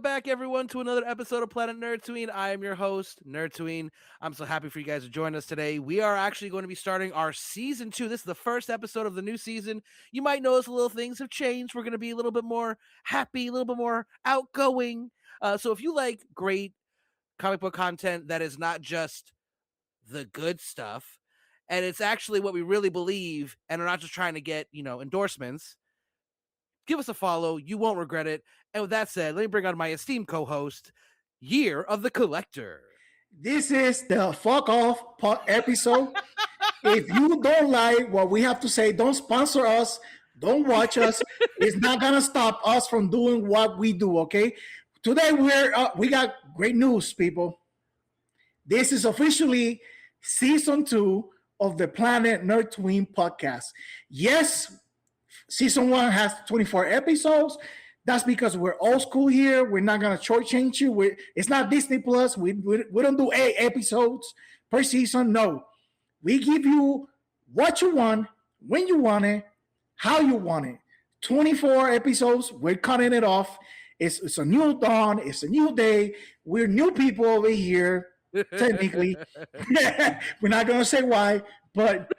Welcome back, everyone, to another episode of Planet Nerdtooine. I am your host, Nerdtooine. I'm so happy for you guys to join us today. We are actually going to be starting our season 2. This is the first episode of the new season. You might notice a little things have changed. We're going to be a little bit more happy, a little bit more outgoing. So if you like great comic book content that is not just the good stuff, and it's actually what we really believe, and are not just trying to get, endorsements, give us a follow. You won't regret it. And with that said, let me bring on my esteemed co-host, Year of the Collector. This is the fuck off episode. If you don't like what we have to say, don't sponsor us. Don't watch us. It's not gonna stop us from doing what we do. Okay. Today we got great news, people. This is officially season 2 of the Planet Nerdtooine podcast. Yes, season 1 has 24 episodes. That's because we're old school here. We're not gonna shortchange you. It's not Disney Plus. We don't do 8 episodes per season. No, we give you what you want, when you want it, how you want it. 24 episodes. We're cutting it off. It's a new dawn. It's a new day. We're new people over here. Technically, we're not gonna say why, but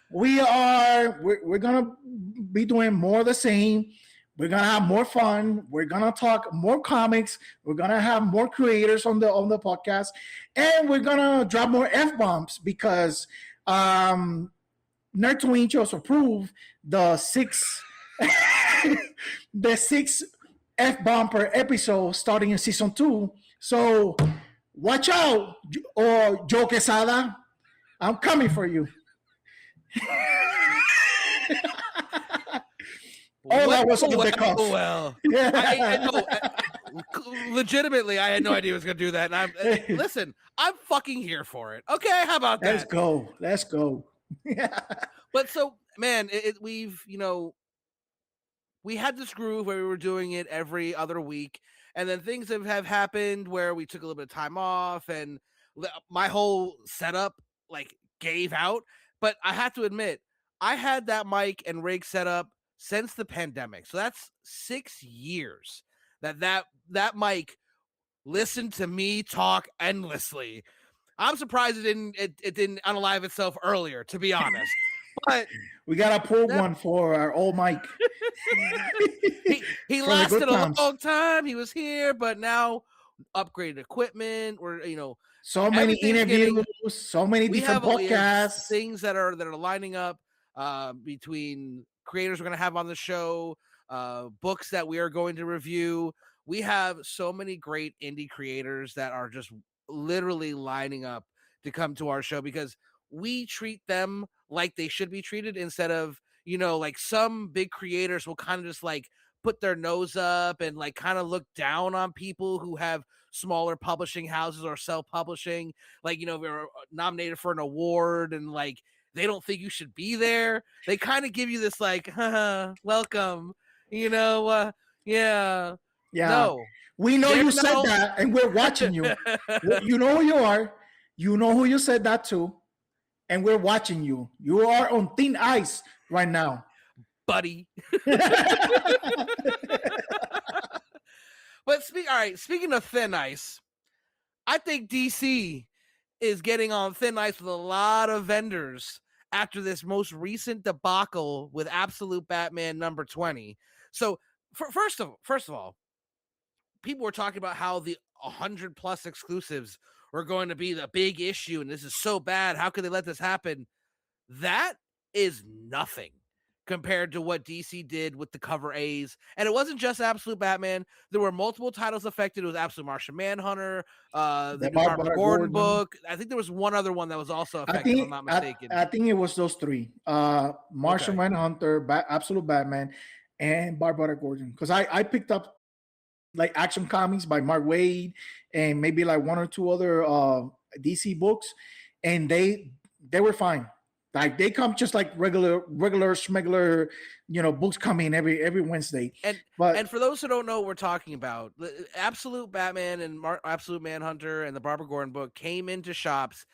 we're gonna be doing more of the same. We're gonna have more fun. We're gonna talk more comics. We're gonna have more creators on the podcast, and we're gonna drop more F-bombs because Nerdtooine just approved the 6 F-bomb per episode starting in season 2. So watch out, or Joe Quesada. I'm coming for you. That was on the cuff. Well, I know. Legitimately, I had no idea he was going to do that. And listen, I'm fucking here for it. Okay, how about that? Let's go. But so, man, we had this groove where we were doing it every other week, and then things have happened where we took a little bit of time off, and my whole setup gave out. But I have to admit, I had that mic and rig set up since the pandemic. So that's 6 years that mic listened to me talk endlessly. I'm surprised it didn't unalive itself earlier, to be honest. But we gotta pull one for our old mic. he lasted a long time. He was here, but now upgraded equipment. We're so many interviews, so many different podcasts, things that are lining up between creators we're going to have on the show, books that we are going to review. We have so many great indie creators that are just literally lining up to come to our show because we treat them like they should be treated instead of, some big creators will kind of just put their nose up and kind of look down on people who have smaller publishing houses or self-publishing, if you're nominated for an award and they don't think you should be there. They kind of give you this welcome, yeah. No, we know you said that and we're watching you. You know who you are. You know who you said that to, and we're watching you. You are on thin ice right now, buddy. But speaking of thin ice, I think DC is getting on thin ice with a lot of vendors after this most recent debacle with Absolute Batman number 20. So first of all, people were talking about how the 100 plus exclusives were going to be the big issue, and this is so bad. How could they let this happen? That is nothing compared to what DC did with the cover A's. And it wasn't just Absolute Batman. There were multiple titles affected. It was Absolute Martian Manhunter, the Barbara Gordon book. I think there was one other one that was also affected, if I'm not mistaken. I think it was those 3. Martian Manhunter, Absolute Batman, and Barbara Gordon. Because I picked up Action Comics by Mark Waid and maybe 1 or 2 other DC books, and they were fine. They come just like regular schmegular, books coming every Wednesday. And for those who don't know what we're talking about, Absolute Batman and Absolute Manhunter and the Barbara Gordon book came into shops.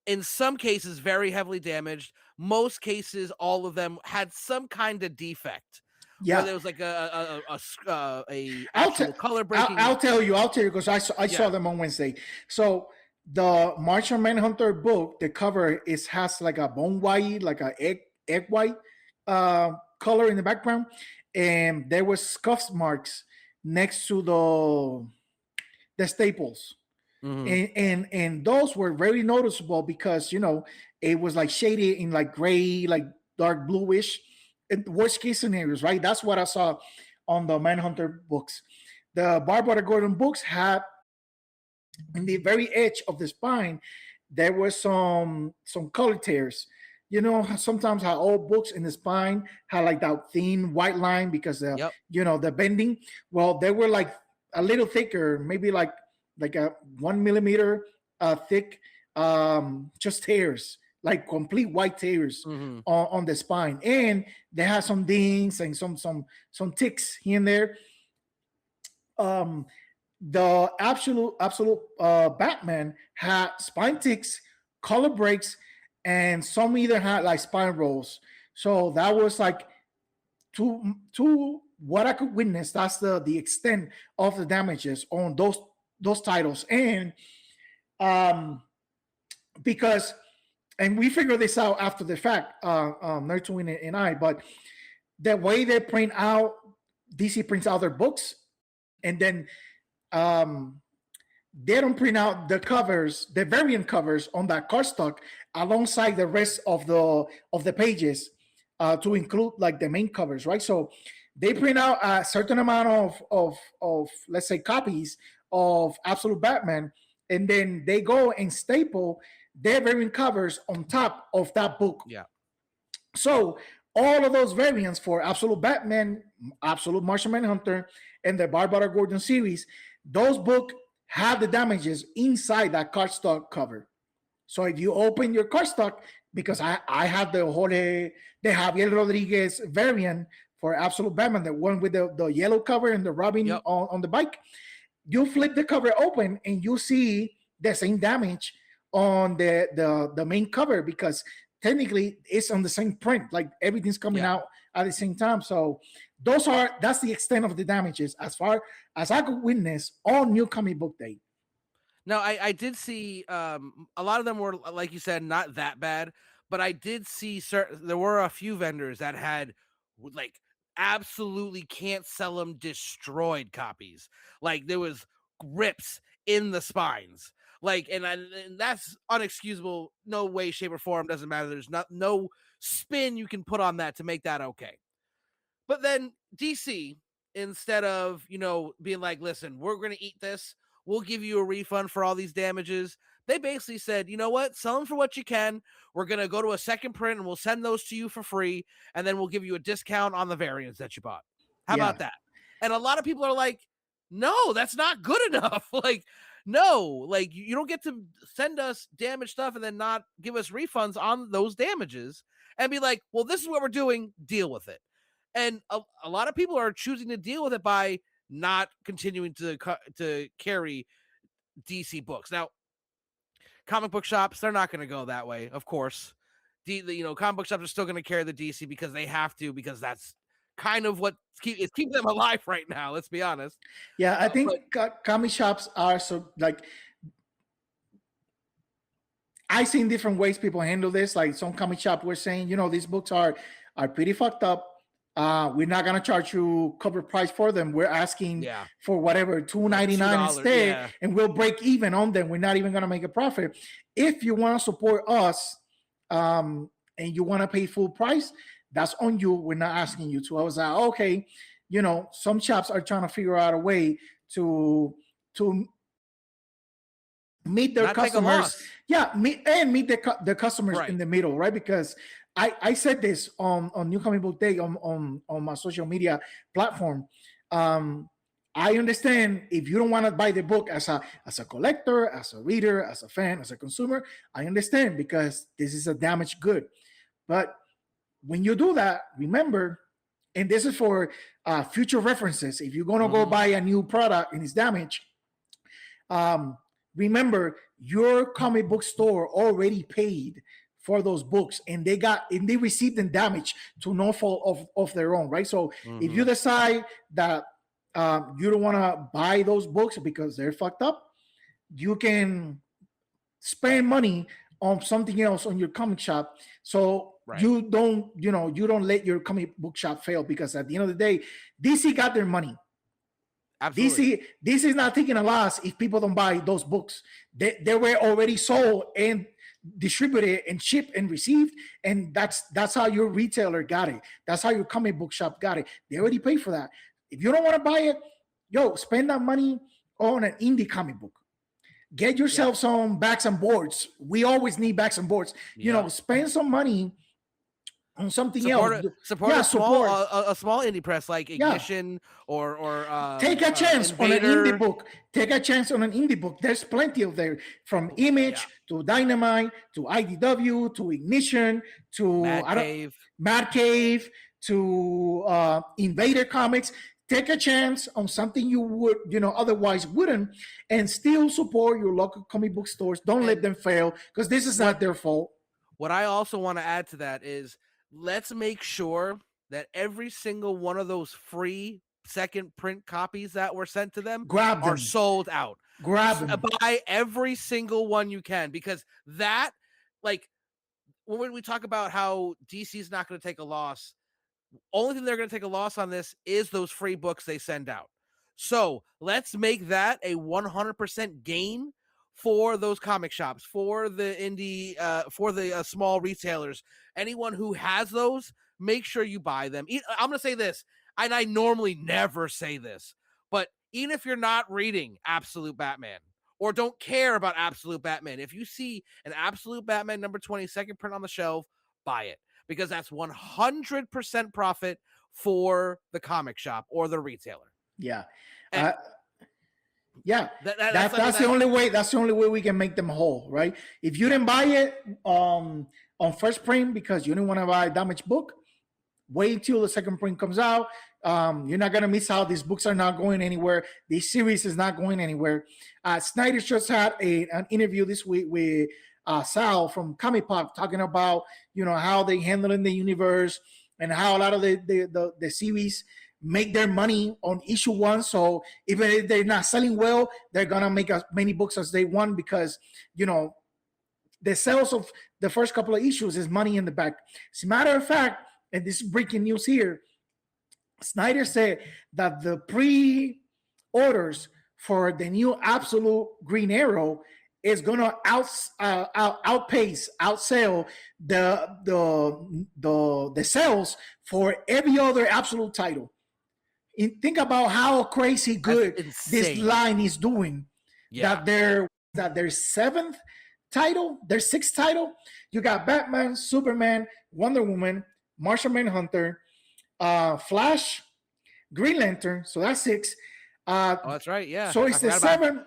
In some cases, very heavily damaged. Most cases, all of them had some kind of defect. Yeah. or there was like a I'll actual color I'll, breaking. I'll tell you because I saw them on Wednesday. So the Martian Manhunter book, the cover has like a bone white, like a egg white color in the background, and there was scuff marks next to the staples. And those were very noticeable because it was like shaded in like gray, like dark bluish. And worst case scenarios, right? That's what I saw on the Manhunter books. The Barbara Gordon books had in the very edge of the spine there were some color tears. Sometimes how old books in the spine had like that thin white line because Yep. the bending. Well, they were like a little thicker, maybe like a 1 millimeter thick, just tears, like complete white tears on the spine, and they had some dings and some ticks here and there. The absolute Batman had spine ticks, color breaks, and some either had like spine rolls. So that was like to what I could witness. That's the extent of the damages on those titles. And because and we figured this out after the fact, Nerdtooine and I, but the way they print out, DC prints out their books, and then they don't print out the covers, the variant covers on that cardstock alongside the rest of the pages to include like the main covers, right? So they print out a certain amount of let's say copies of Absolute Batman, and then they go and staple their variant covers on top of that book. Yeah. So all of those variants for Absolute Batman, Absolute Martian Manhunter, and the Barbara Gordon series, those books have the damages inside that cardstock cover. So if you open your cardstock, because I have the Javier Rodriguez variant for Absolute Batman, the one with the yellow cover and the Robin on the bike, you flip the cover open and you see the same damage on the main cover, because technically it's on the same print, like everything's coming out at the same time. So that's the extent of the damages as far as I could witness on New Comic Book Day. Now, I did see a lot of them were, like you said, not that bad, but I did see there were a few vendors that had like absolutely can't sell them destroyed copies. Like there was rips in the spines. Like, and that's unexcusable. No way, shape, or form. Doesn't matter. There's no spin you can put on that to make that okay. But then DC, instead of being like, listen, we're gonna eat this, we'll give you a refund for all these damages, they basically said, you know what, sell them for what you can. We're gonna go to a second print and we'll send those to you for free, and then we'll give you a discount on the variants that you bought. How about that? And a lot of people are like, no, that's not good enough. Like, no, like you don't get to send us damaged stuff and then not give us refunds on those damages and be like, well, this is what we're doing, deal with it. And a lot of people are choosing to deal with it by not continuing to carry DC books. Now, comic book shops, they're not going to go that way, of course. Comic book shops are still going to carry the DC because they have to, because that's kind of what is keeping them alive right now. Let's be honest. Yeah, I think comic shops are so like. I've seen different ways people handle this. Like some comic shop were saying, these books are pretty fucked up. We're not gonna charge you cover price for them. We're asking for whatever $2.99 instead, and we'll break even on them. We're not even gonna make a profit. If you want to support us, and you want to pay full price, that's on you. We're not asking you to. I was like, okay, some shops are trying to figure out a way to meet their customers. Meet the customers in the middle, right? Because I said this on New Comic Book Day on my social media platform. I understand if you don't want to buy the book as a collector, as a reader, as a fan, as a consumer. I understand, because this is a damaged good. But when you do that, remember, and this is for future references. If you're gonna go buy a new product and it's damaged, remember your comic book store already paid for those books, and they received them damage to no fault of their own, right? So if you decide that you don't want to buy those books because they're fucked up, you can spend money on something else on your comic shop, so you don't let your comic book shop fail, because at the end of the day, DC got their money. Absolutely. DC is not taking a loss if people don't buy those books. They were already sold and distributed and shipped and received, and that's how your retailer got it. That's how your comic book shop got it. They already paid for that. If you don't want to buy it, spend that money on an indie comic book. Get yourself some backs and boards. We always need backs and boards. Spend some money on something else. Support a small indie press like Ignition or take a chance Invader. on an indie book. Take a chance on an indie book. There's plenty of there, from Image to Dynamite to IDW to Ignition to Mad Cave to Invader Comics. Take a chance on something you would, otherwise wouldn't, and still support your local comic book stores. Don't let them fail, because this is not their fault. What I also want to add to that is, let's make sure that every single one of those free second print copies that were sent to them are sold out. Grab them. Buy every single one you can, because that, like, when we talk about how DC is not going to take a loss, only thing they're going to take a loss on this is those free books they send out. So let's make that a 100% gain for those comic shops, for the indie, for the small retailers. Anyone who has those, make sure you buy them. I'm going to say this, and I normally never say this, but even if you're not reading Absolute Batman or don't care about Absolute Batman, if you see an Absolute Batman number 20 second print on the shelf, buy it, because that's 100% profit for the comic shop or the retailer. Yeah. That's the only way. That's the only way we can make them whole, right? If you didn't buy it on first print because you didn't want to buy a damaged book, wait till the second print comes out. You're not gonna miss out. These books are not going anywhere. This series is not going anywhere. Snyder just had an interview this week with Sal from Comic Pop, talking about how they handle in the universe and how a lot of the series make their money on issue one. So even if they're not selling well, they're gonna make as many books as they want, because the sales of the first couple of issues is money in the back. As a matter of fact, and this is breaking news here, Snyder said that the pre-orders for the new Absolute Green Arrow is gonna outsell the sales for every other Absolute title. And think about how crazy good this line is doing. Yeah. That their seventh title, their sixth title, you got Batman, Superman, Wonder Woman, Martian Manhunter, Flash, Green Lantern. So that's six. That's right. Yeah. So it's the seven.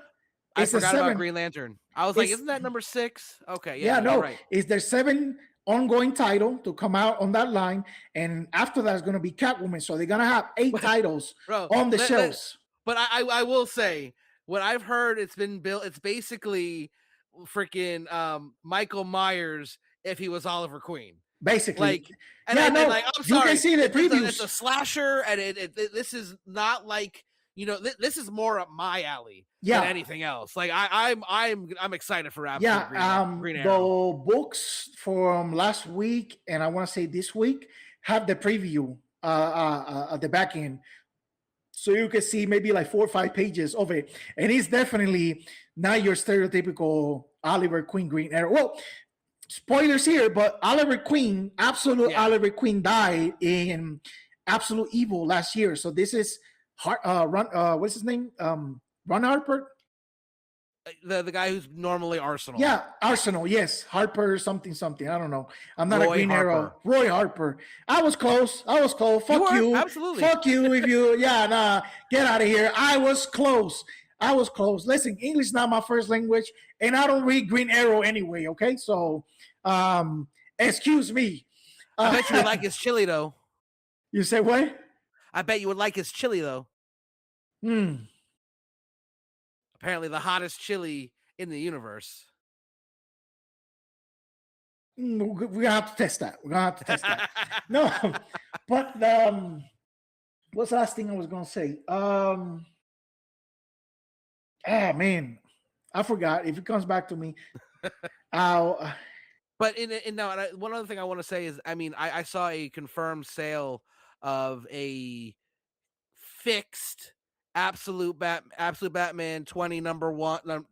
I forgot about Green Lantern. I was like, isn't that number 6? Okay. Yeah. No. Right. It's their 7 ongoing title to come out on that line, and after that is going to be Catwoman. So they're going to have 8 titles on the shelves. But I will say, what I've heard, it's been built. It's basically freaking Michael Myers if he was Oliver Queen. Basically, I'm sorry. You can see the previews. It's a slasher, and this is not like, this is more up my alley than anything else. Like I'm excited for Absolute Green Arrow. The books from last week and I want to say this week have the preview at the back end, so you can see maybe like 4 or 5 pages of it, and it's definitely not your stereotypical Oliver Queen Green Arrow. Well, spoilers here, but Oliver Queen died in Absolute Evil last year. So this is what's his name? Ron Harper? The guy who's normally Arsenal. Yeah, Arsenal, yes. Harper something. I don't know. I'm not a Green Arrow. Roy Harper. I was close. Fuck you. Absolutely. Fuck you if you, get out of here. I was close. Listen, English is not my first language, and I don't read Green Arrow anyway, okay? So, excuse me. I bet you would like his chili, though. You say what? I bet you would like his chili, though. Apparently the hottest chili in the universe. We're gonna have to test that. We're gonna have to test that. No, but what's the last thing I was gonna say? Man, I forgot. If it comes back to me, I'll. But one other thing I want to say is, I mean, I saw a confirmed sale of a fixed absolute Batman 20 number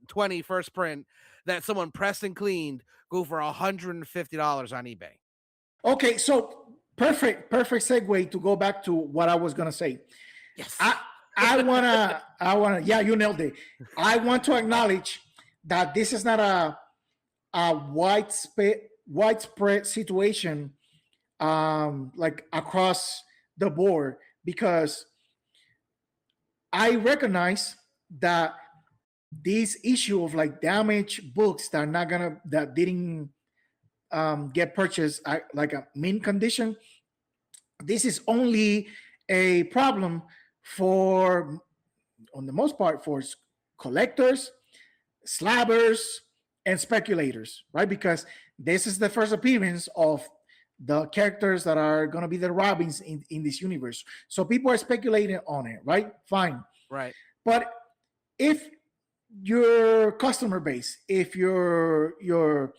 20 first print that someone pressed and cleaned go for $150 on eBay. Okay, so perfect segue to go back to what I was gonna say. Yes. I wanna, yeah, you nailed it. I want to acknowledge that this is not a widespread situation, like across the board, because I recognize that this issue of like damaged books that didn't get purchased like a mint condition, this is only a problem for, on the most part, for collectors, slabbers, and speculators, right? Because this is the first appearance of the characters that are going to be the Robins in this universe. So people are speculating on it, right? Fine. Right. But if your customer base, if the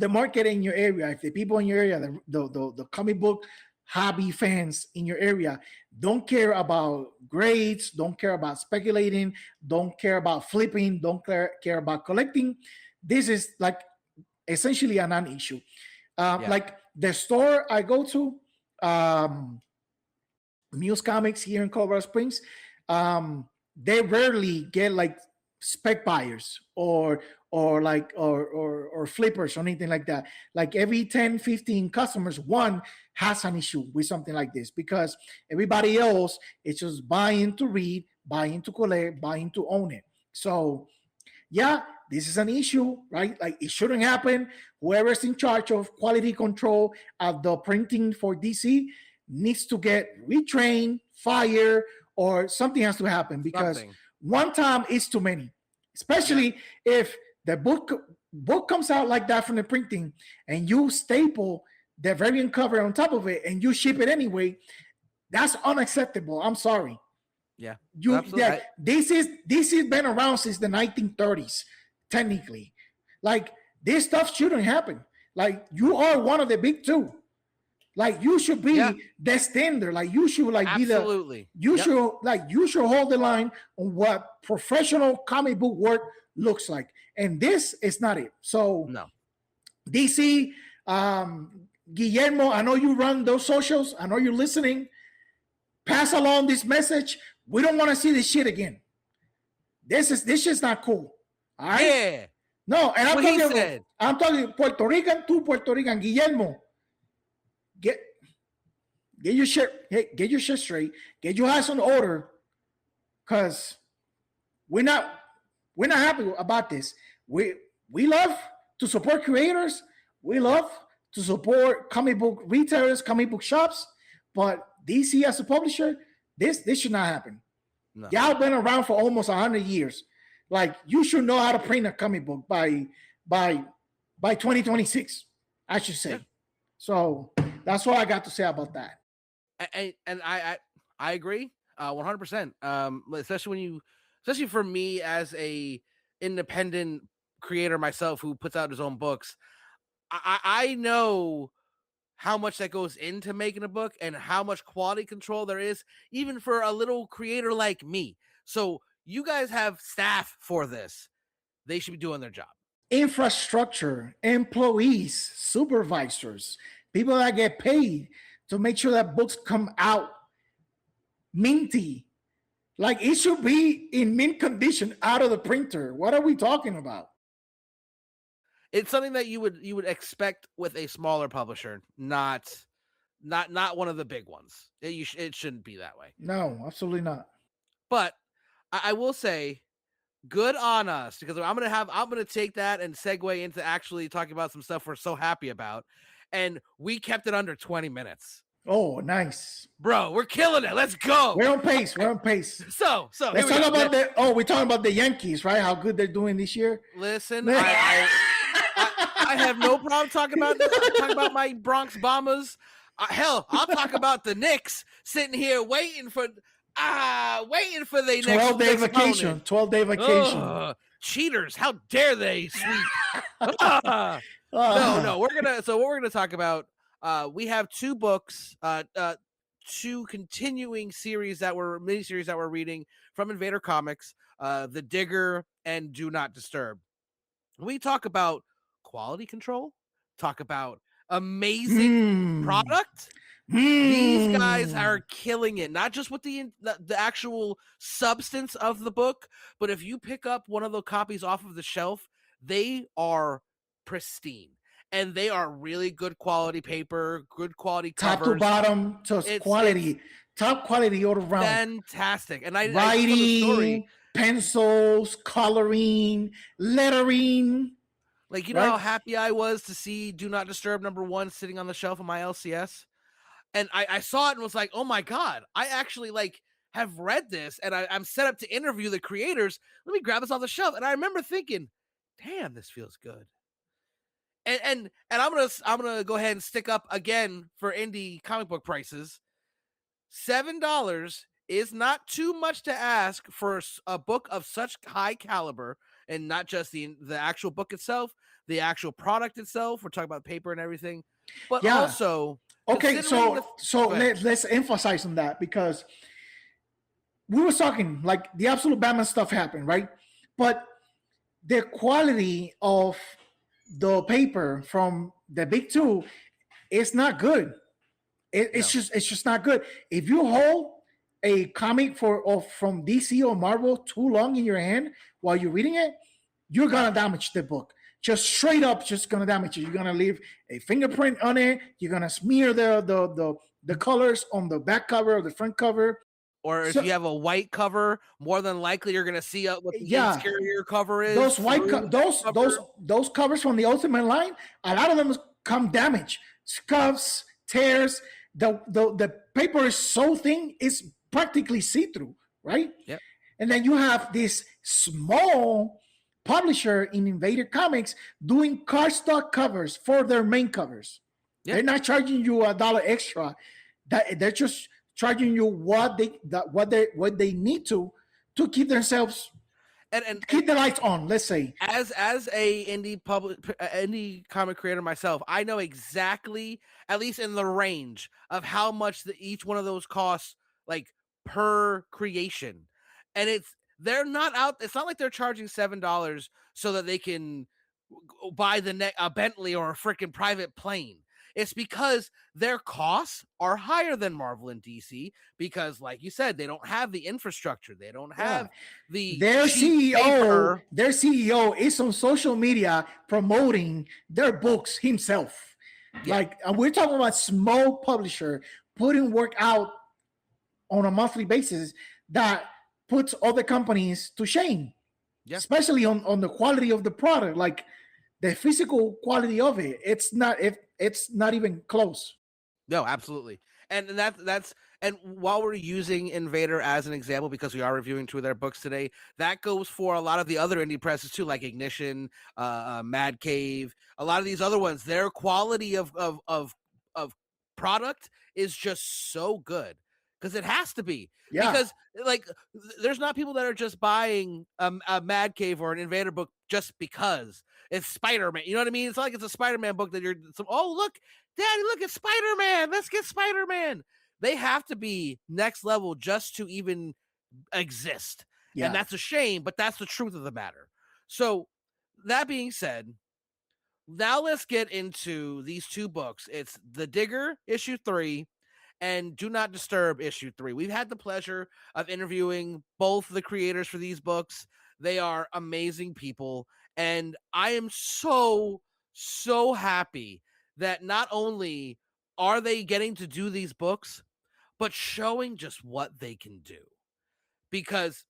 market in your area, if the people in your area, the comic book hobby fans in your area don't care about grades, don't care about speculating, don't care about flipping, don't care about collecting, this is like essentially a non-issue. Like the store I go to, Muse Comics here in Colorado Springs, they rarely get like spec buyers or flippers or anything like that. Like every 10, 15 customers, one has an issue with something like this, because everybody else is just buying to read, buying to collect, buying to own it. So yeah, this is an issue, right? Like it shouldn't happen. Whoever's in charge of quality control of the printing for DC needs to get retrained, fired, or something has to happen, because one time is too many, especially if the book comes out like that from the printing and you staple the variant cover on top of it and you ship it anyway. That's unacceptable. I'm sorry. Yeah. This has been around since the 1930s, technically. Like this stuff shouldn't happen. Like you are one of the big two. Like you should be the standard. Like you should absolutely you should hold the line on what professional comic book work looks like. And this is not it. So no. DC, Guillermo, I know you run those socials. I know you're listening. Pass along this message. We don't want to see this shit again. This shit's not cool. All right. Yeah. No, and I'm talking Puerto Rican to Puerto Rican. Guillermo, get your shit. Hey, get your shit straight. Get your ass on order, because we're not happy about this. We love to support creators. We love to support comic book retailers, comic book shops, but DC as a publisher, this should not happen. No. Y'all been around for almost 100 years. Like you should know how to print a comic book by 2026, I should say. Yeah. So that's what I got to say about that. And I agree 100%. Especially for me as a independent creator myself who puts out his own books, I know how much that goes into making a book and how much quality control there is, even for a little creator like me. So you guys have staff for this. They should be doing their job. Infrastructure, employees, supervisors, people that get paid to make sure that books come out minty. Like it should be in mint condition out of the printer. What are we talking about? It's something that you would expect with a smaller publisher, not one of the big ones. It shouldn't be that way. No, absolutely not. But I will say, good on us, because I'm gonna take that and segue into actually talking about some stuff we're so happy about, and we kept it under 20 minutes. Oh, nice, bro! We're killing it. Let's go. We're on pace. So let's talk about we're talking about the Yankees, right? How good they're doing this year. Listen, I have no problem talking about my Bronx Bombers. Hell, I'll talk about the Knicks sitting here waiting for the 12-day next vacation. opponent. 12-day vacation. Ugh, cheaters! How dare they sweep? No, what we're gonna talk about. We have two books, two continuing miniseries that we're reading from Invader Comics, The Digger and Do Not Disturb. We talk about quality control, talk about amazing product. These guys are killing it, not just with the actual substance of the book, but if you pick up one of the copies off of the shelf, they are pristine. And they are really good quality paper, good quality covers. Top to bottom, just quality. Top quality all around. Fantastic. And I writing, the story. Pencils, coloring, lettering. Like, you know how happy I was to see Do Not Disturb #1 sitting on the shelf of my LCS? And I saw it and was like, oh my God, I actually have read this and I'm set up to interview the creators. Let me grab this off the shelf. And I remember thinking, damn, this feels good. And I'm gonna go ahead and stick up again for indie comic book prices. $7 is not too much to ask for a book of such high caliber, and not just the actual book itself, the actual product itself. We're talking about paper and everything, but also okay. So let's emphasize on that, because we were talking like the absolute Batman stuff happened, right? But the quality of the paper from the big two is not good. It's just not good. If you hold a comic from DC or Marvel too long in your hand while you're reading it, you're gonna damage the book. Just straight up, just gonna damage it. You're gonna leave a fingerprint on it. You're gonna smear the colors on the back cover or the front cover. Or if you have a white cover, more than likely you're gonna see what the interior cover is. Those white those covers from the Ultimate line, a lot of them come damaged, scuffs, tears. The paper is so thin, it's practically see-through, right? Yep. And then you have this small publisher in Invader Comics doing cardstock covers for their main covers. Yep. They're not charging you $1 extra. They're just charging you what they need to keep themselves and keep the lights on. Let's say, as a indie comic creator myself, I know exactly, at least in the range of how much each one of those costs, like per creation, and they're not out. It's not like they're charging $7 so that they can buy a Bentley or a freaking private plane. It's because their costs are higher than Marvel and DC because, like you said, they don't have the infrastructure. They don't have their CEO. Their CEO is on social media promoting their books himself. Yeah. Like, we're talking about small publisher putting work out on a monthly basis that puts other companies to shame. Yeah. Especially on the quality of the product, like the physical quality of it. It's not even close. No, absolutely. And that's while we're using Invader as an example, because we are reviewing two of their books today, that goes for a lot of the other indie presses too, like Ignition, Mad Cave, a lot of these other ones. Their quality of product is just so good because it has to be. Yeah. Because there's not people that are just buying a Mad Cave or an Invader book just because it's Spider-Man. You know what I mean? It's not like it's a Spider-Man book that look, Daddy, look at Spider-Man. Let's get Spider-Man. They have to be next level just to even exist. Yeah. And that's a shame, but that's the truth of the matter. So that being said, now let's get into these two books. It's The Digger, issue 3, and Do Not Disturb, issue 3. We've had the pleasure of interviewing both the creators for these books. They are amazing people. And I am so, so happy that not only are they getting to do these books, but showing just what they can do. Because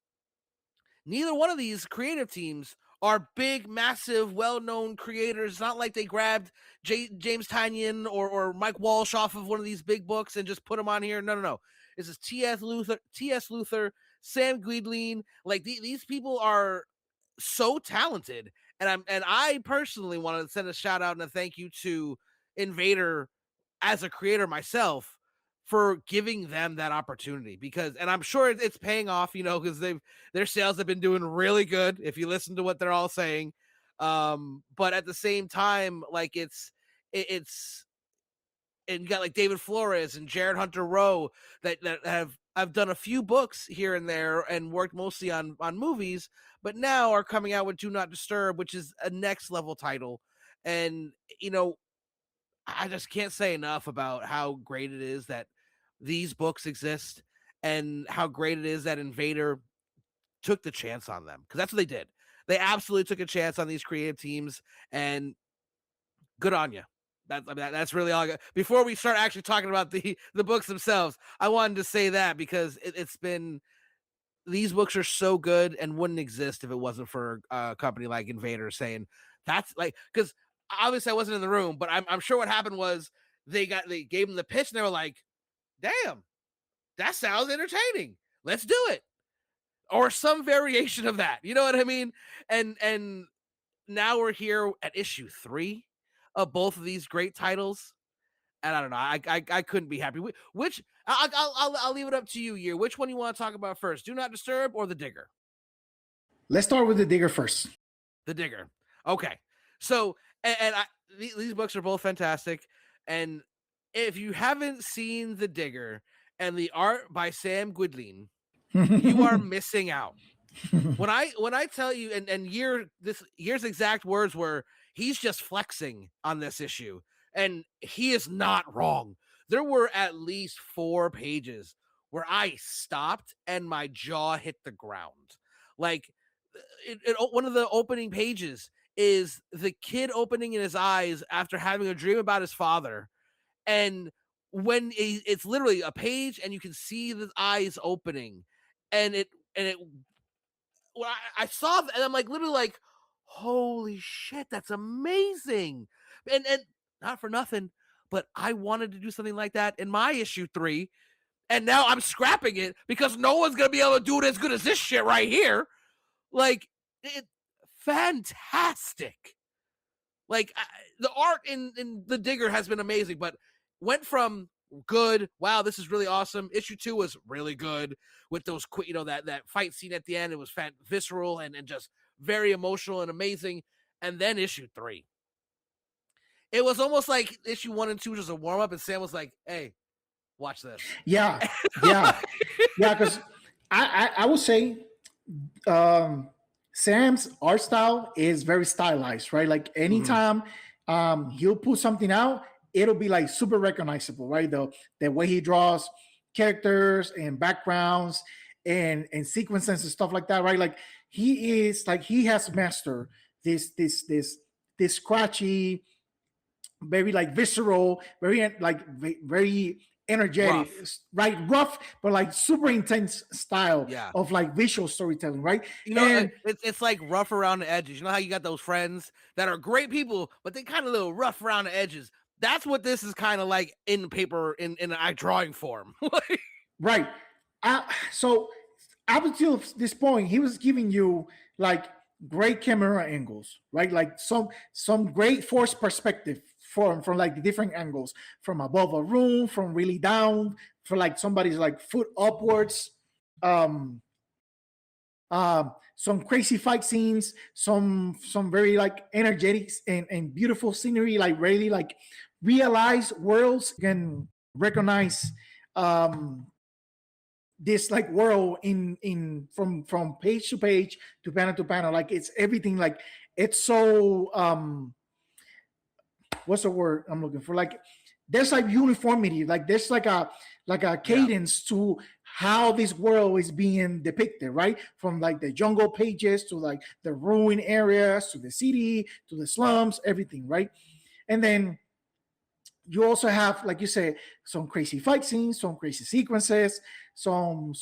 neither one of these creative teams are big, massive, well-known creators. It's not like they grabbed James Tynion or Mike Walsh off of one of these big books and just put them on here. No. This is T.S. Luther, Sam Guidlin. Like, these people are so talented, And I personally want to send a shout out and a thank you to Invader as a creator myself for giving them that opportunity, because, and I'm sure it's paying off, because their sales have been doing really good if you listen to what they're all saying. But at the same time, like it's and you got like David Flores and Jared Hunter Rowe that have done a few books here and there and worked mostly on movies, but now are coming out with Do Not Disturb, which is a next level title. And I just can't say enough about how great it is that these books exist, and how great it is that Invader took the chance on them, because that's what they did. They absolutely took a chance on these creative teams, and good on you. That's really all I got. Before we start actually talking about the books themselves, I wanted to say that because it's been, these books are so good and wouldn't exist if it wasn't for a company like Invader saying that's like, because obviously I wasn't in the room, but I'm sure what happened was they gave them the pitch and they were like, damn, that sounds entertaining. Let's do it. Or some variation of that. You know what I mean? And now we're here at issue 3 of both of these great titles, and I don't know, I couldn't be happy. Which I'll leave it up to you, Year. Which one you want to talk about first? Do Not Disturb or The Digger? Let's start with the Digger first. The Digger. Okay. So these books are both fantastic, and if you haven't seen The Digger and the art by Sam Guidlin, you are missing out. When I tell you, and Year's exact words were, he's just flexing on this issue, and he is not wrong. There were at least 4 pages where I stopped and my jaw hit the ground. Like, one of the opening pages is the kid opening in his eyes after having a dream about his father, and when it's literally a page and you can see the eyes opening, and it when I saw that, and I'm like, literally like, holy shit, that's amazing. And not for nothing, but I wanted to do something like that in my issue 3, and now I'm scrapping it because no one's gonna be able to do it as good as this shit right here. Like, fantastic. Like, the art in The Digger has been amazing, but went from good, wow, this is really awesome. Issue 2 was really good with those quick, that fight scene at the end. It was visceral and just very emotional and amazing. And then issue 3, it was almost like issue 1 and 2 was just a warm up, and Sam was like, "Hey, watch this." Yeah, because I would say Sam's art style is very stylized, right? Like anytime he'll put something out, it'll be like super recognizable, right? The way he draws characters and backgrounds and sequences and stuff like that, right? Like he has mastered this scratchy, very like visceral, very energetic, right? Rough, but like super intense style of like visual storytelling, right? It's like rough around the edges. You know how you got those friends that are great people, but they kind of a little rough around the edges. That's what this is kind of like in paper, in a drawing form. Right. So up until this point, he was giving you like great camera angles, right? Like some great force perspective from like the different angles, from above a room, from really down, for like somebody's like foot upwards. Some crazy fight scenes, some very like energetic and beautiful scenery, like really like realized worlds. You can recognize this like world in from page to page, to panel, like it's everything, like it's so what's the word I'm looking for, like there's like uniformity, like there's like a cadence to how this world is being depicted, right? From like the jungle pages to like the ruined areas to the city to the slums, everything, right? And then you also have, like you said, some crazy fight scenes, some crazy sequences, some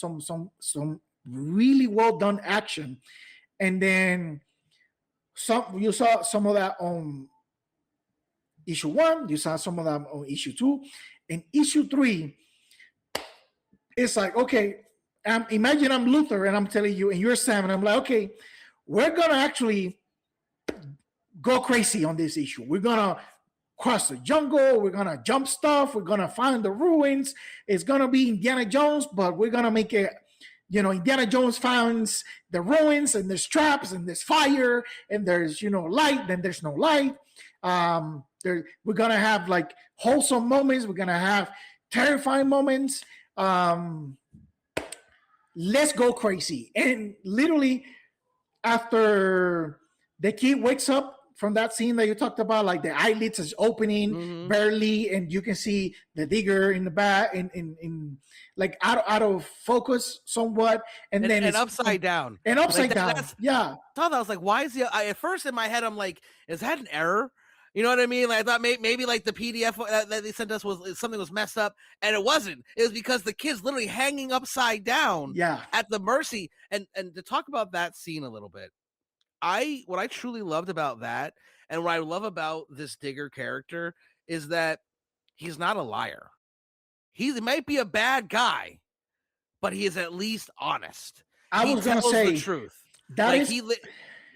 really well done action. And then you saw some of that on issue 1, you saw some of that on issue 2, and issue 3, it's like, okay, imagine I'm Luther and I'm telling you, and you're Sam, and I'm like, okay, we're gonna actually go crazy on this issue. We're gonna cross the jungle. We're gonna jump stuff. We're gonna find the ruins. It's gonna be Indiana Jones, but we're gonna make it. Indiana Jones finds the ruins, and there's traps, and there's fire, and there's light. Then there's no light. We're gonna have like wholesome moments. We're gonna have terrifying moments. Let's go crazy. And literally, after the kid wakes up from that scene that you talked about, like the eyelids is opening barely, and you can see the digger in the back, in like out of focus somewhat, and then it's upside down. And upside down. Yeah. I thought that was like, why is he? At first in my head, I'm like, is that an error? You know what I mean? Like, I thought maybe like the PDF that they sent us was something was messed up, and it wasn't. It was because the kid's literally hanging upside down, at the mercy. And to talk about that scene a little bit, what I truly loved about that, and what I love about this Digger character, is that he's not a liar. He might be a bad guy, but he is at least honest. I was going to say the truth.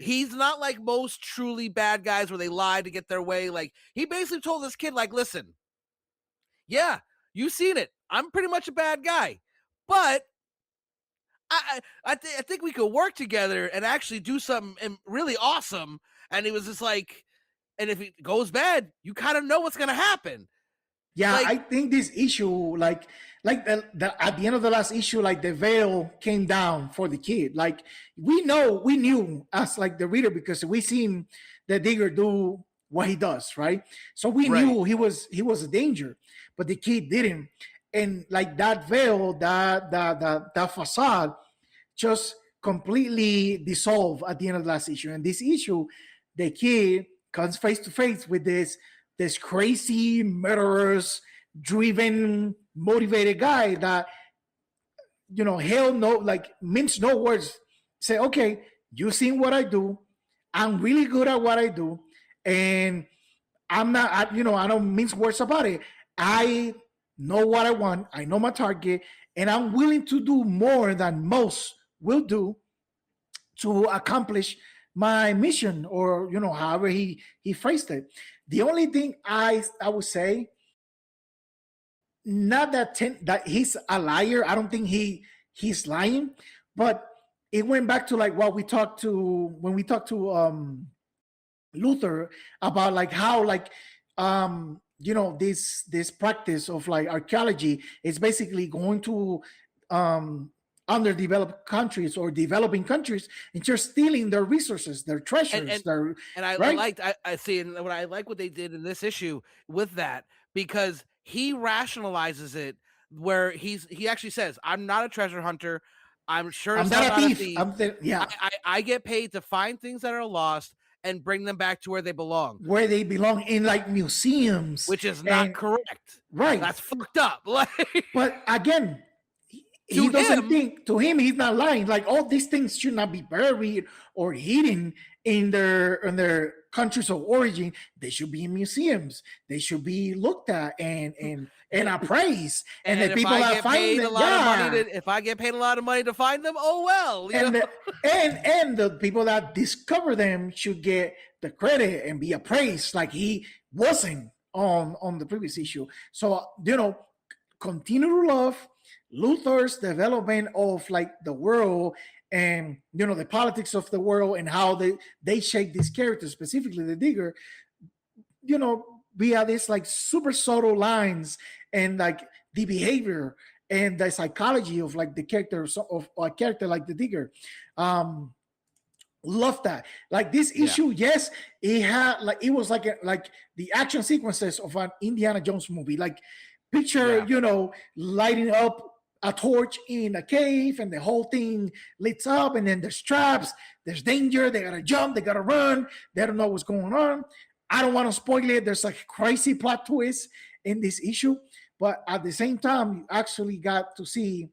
He's not like most truly bad guys where they lie to get their way. Like, he basically told this kid, like, listen, yeah, you've seen it. I'm pretty much a bad guy, but I think we could work together and actually do something really awesome. And he was just like, and if it goes bad, you kind of know what's going to happen. Yeah, I think this issue, like at the end of the last issue, like the veil came down for the kid. Like we knew as like the reader, because we seen the Digger do what he does, right? So we knew he was a danger, but the kid didn't. And like that veil, that facade, just completely dissolved at the end of the last issue. And this issue, the kid comes face to face with this crazy, murderous, driven, motivated guy that, hell no, like mince no words. Say, okay, you've seen what I do. I'm really good at what I do. And I'm not, I don't mince words about it. I know what I want. I know my target. And I'm willing to do more than most will do to accomplish my mission, or however he phrased it. The only thing I would say, not that he's a liar. I don't think he's lying, but it went back to like what we talked to when we talked to Luther about like how like this practice of like archaeology is basically going to underdeveloped countries or developing countries, and just stealing their resources, their treasures. I see, and what I like what they did in this issue with that, because he rationalizes it, where he actually says, "I'm not a treasure hunter. I'm sure I'm not a thief. I get paid to find things that are lost and bring them back to where they belong. Where they belong, in like museums, which is not correct. Right? That's fucked up. But again, he doesn't think, to him, he's not lying. Like, all these things should not be buried or hidden in their countries of origin. They should be in museums. They should be looked at and appraised. And the people that find them, if I get paid a lot of money to find them, oh well. And the people that discover them should get the credit and be appraised, like he wasn't on the previous issue. So continue to love Luther's development of like the world, and the politics of the world, and how they shape these characters, specifically the Digger, via this like super subtle lines, and like the behavior and the psychology of like the character of a character like the Digger. Love that. Like this issue, yes, it had like, it was like the action sequences of an Indiana Jones movie. Like picture, lighting up a torch in a cave, and the whole thing lights up, and then there's traps, there's danger, they gotta jump, they gotta run, they don't know what's going on. I don't want to spoil it. There's like a crazy plot twist in this issue, but at the same time, you actually got to see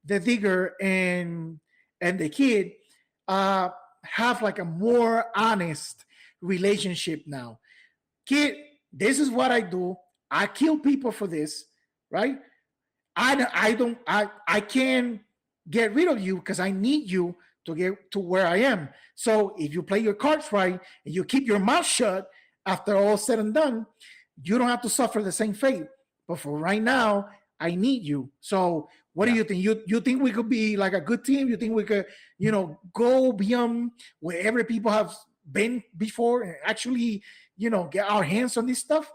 the Digger and the kid have like a more honest relationship now. Kid, this is what I do. I kill people for this, right? I can't get rid of you because I need you to get to where I am. So if you play your cards right and you keep your mouth shut after all said and done, you don't have to suffer the same fate. But for right now, I need you. So what do Yeah. you think? You think we could be like a good team? You think we could, go beyond wherever people have been before and actually, get our hands on this stuff?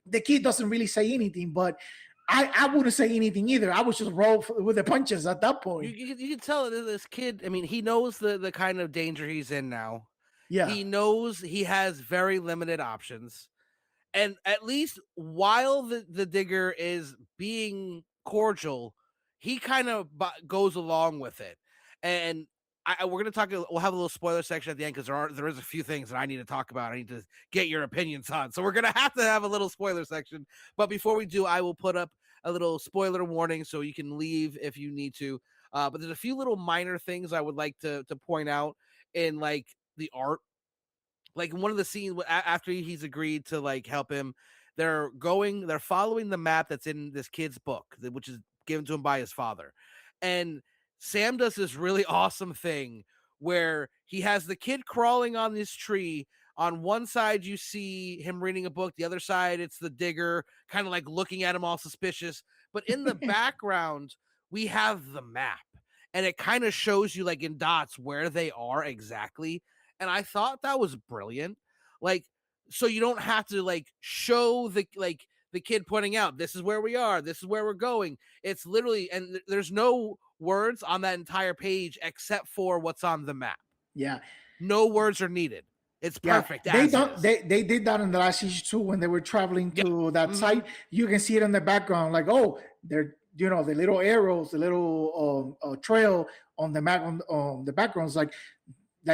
The kid doesn't really say anything, but I wouldn't say anything either. I would just roll with the punches at that You, point. you, you can tell that this kid, I mean, he knows the kind of danger he's in now. Yeah. He knows he has very limited options. And at least while the digger is being cordial, he kind of goes along with it. And we're gonna talk. We'll have a little spoiler section at the end because there is a few things that I need to talk about. I need to get your opinions on. So we're gonna have to have a little spoiler section. But before we do, I will put up a little spoiler warning so you can leave if you need to. But there's a few little minor things I would like to point out in like the art. Like one of the scenes after he's agreed to like help him, they're following the map that's in this kid's book, which is given to him by his father. And Sam does this really awesome thing where he has the kid crawling on this tree. On one side, you see him reading a book. The other side, it's the digger kind of like looking at him all suspicious. But in the background, we have the map. And it kind of shows you like in dots where they are exactly. And I thought that was brilliant. Like, so you don't have to like show the kid pointing out this is where we are, this is where we're going. It's literally, and there's no words on that entire page except for what's on the map. Yeah. No words are needed. It's perfect. They don't. They did that in the last issue too when they were traveling to that site. You can see it in the background, like they're the little arrows, the little trail on the map on the backgrounds, like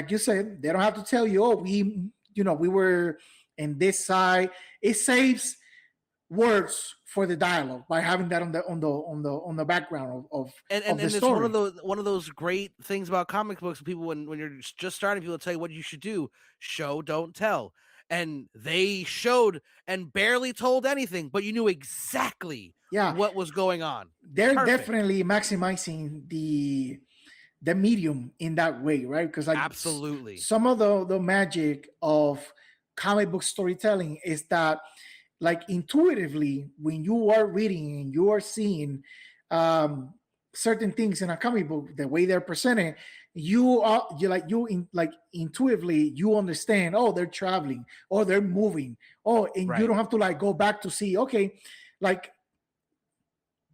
you said, they don't have to tell you, we were in this side. It saves words for the dialogue by having that on the background of and the it's story. one of those great things about comic books. People when you're just starting, people tell you what you should do: show, don't tell. And they showed and barely told anything, but you knew exactly what was going on. They're definitely maximizing the medium in that way, right? Because like absolutely some of the magic of comic book storytelling is that like intuitively when you are reading and you are seeing certain things in a comic book, the way they're presented, you intuitively you understand, they're traveling or they're moving, and you don't have to like go back to see, okay, like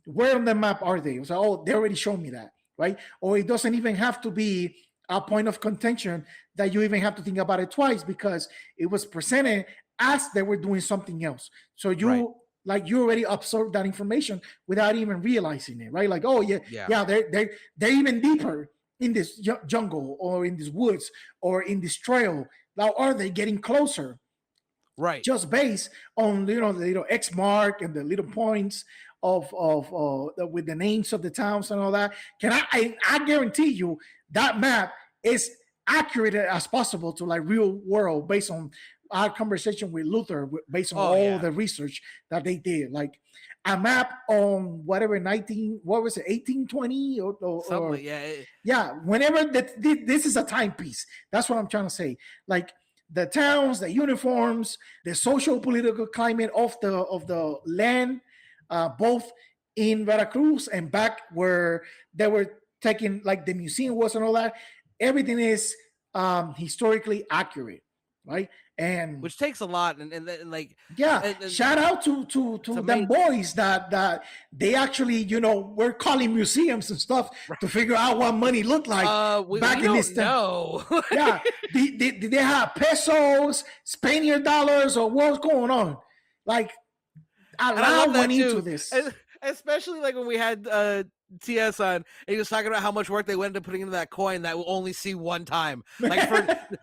where on the map are they? So they already showed me that, right? Or it doesn't even have to be a point of contention that you even have to think about it twice because it was presented as they were doing something else. So you you already absorbed that information without even realizing it, right? Like, they're even deeper in this jungle or in these woods or in this trail. Now, are they getting closer? Right. Just based on the little X mark and the little points of with the names of the towns and all that. I guarantee you that map is accurate as possible to like real world based on our conversation with Luther, based on all the research that they did. Like a map on whatever 1820 or something. Whenever this is a timepiece. That's what I'm trying to say. Like the towns, the uniforms, the social political climate of the land, both in Veracruz and back where they were taking, like the museum was and all that. Everything is historically accurate, right? And which takes a lot, and like shout out to them boys that they actually were calling museums and stuff to figure out what money looked like back in this time. Did they have pesos, Spaniard dollars, or what's going on? Like a lot went into this, especially like when we had TS on, and he was talking about how much work they went into putting into that coin that we'll only see one time, like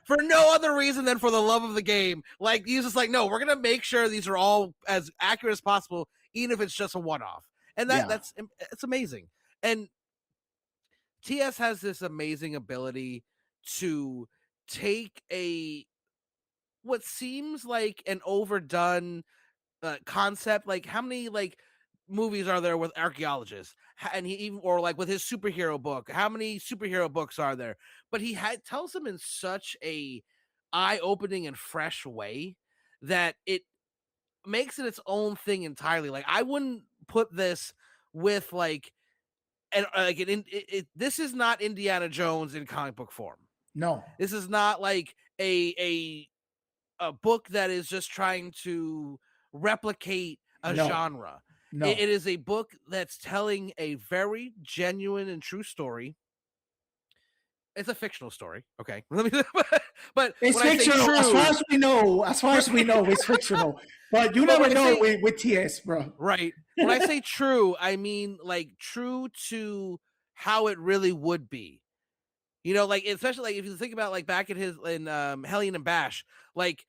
for no other reason than for the love of the game. Like he's just like, no, we're gonna make sure these are all as accurate as possible, even if it's just a one-off. And it's amazing. And TS has this amazing ability to take what seems like an overdone concept, like how many like movies are there with archaeologists? And he even, or like with his superhero book, how many superhero books are there? But he tells them in such a eye-opening and fresh way that it makes it its own thing entirely. Like, I wouldn't put this with like, and like this is not Indiana Jones in comic book form. No, this is not like a book that is just trying to replicate a genre. No. It is a book that's telling a very genuine and true story. It's a fictional story, okay? But it's when fictional. I say true, as far as we know, it's fictional. But you never know with TS, bro. Right. When I say true, I mean like true to how it really would be. You know, like especially like if you think about like back in Hellion and Bash, like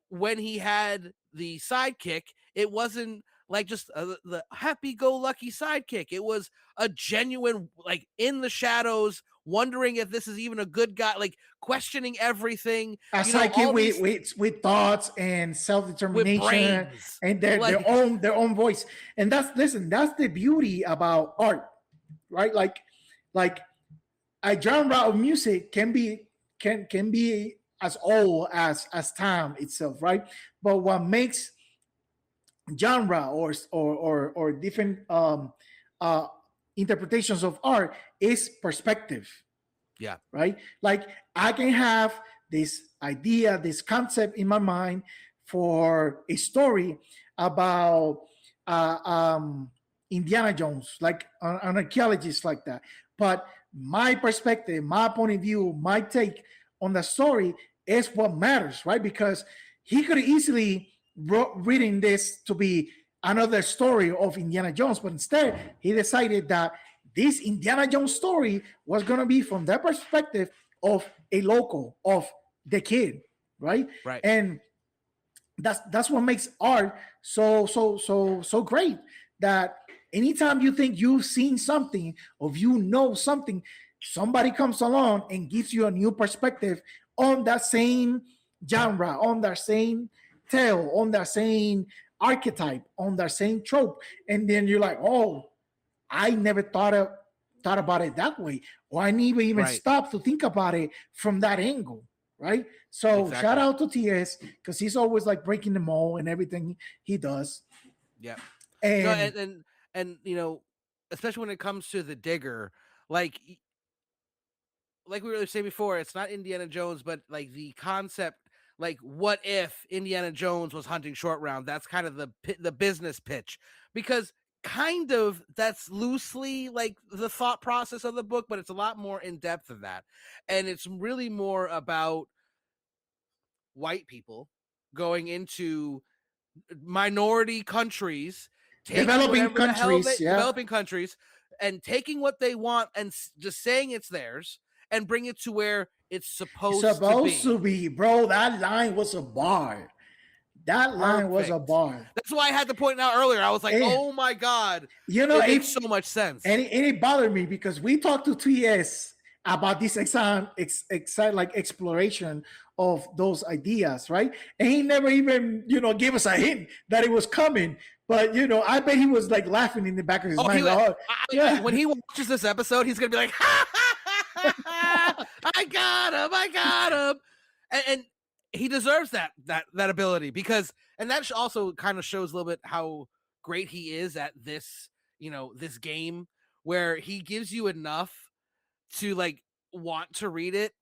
when he had the sidekick, it wasn't like just the happy-go-lucky sidekick. It was a genuine, like in the shadows, wondering if this is even a good guy, like questioning everything. A sidekick with thoughts and self-determination and their own voice. And that's the beauty about art, right? Like a genre of music can be as old as time itself, right? But what makes genre or different interpretations of art is perspective. Yeah. Right. Like I can have this idea, this concept in my mind for a story about Indiana Jones, like an archaeologist like that. But my perspective, my point of view, my take on the story is what matters, right? Because he could easily reading this to be another story of Indiana Jones, but instead he decided that this Indiana Jones story was going to be from the perspective of a local, of the kid, right? Right. And that's what makes art so great. That anytime you think you've seen something or you know something, somebody comes along and gives you a new perspective on that same genre, on that same tale, on that same archetype, on that same trope, and then you're like, oh, I never thought about it that way, or I never even stopped to think about it from that angle, right? So shout out to TS because he's always like breaking the mold and everything he does. Yeah, and you know, especially when it comes to the Digger, like we were saying before, it's not Indiana Jones, but like the concept. Like, what if Indiana Jones was hunting Short Round? That's kind of the business pitch, because kind of that's loosely like the thought process of the book, but it's a lot more in depth than that, and it's really more about white people going into minority countries, developing countries, and taking what they want and just saying it's theirs and bring it to where it's supposed to be. Bro, that line was a bar. That line was a bar. That's why I had to point out earlier. I was like, oh my God. You know, it makes so much sense. And it bothered me because we talked to TS about this like exploration of those ideas, right? And he never even, gave us a hint that it was coming. But, I bet he was like laughing in the back of his mind. When he watches this episode, he's going to be like, I got him. And he deserves that ability, because, and that also kind of shows a little bit how great he is at this, this game, where he gives you enough to like want to read it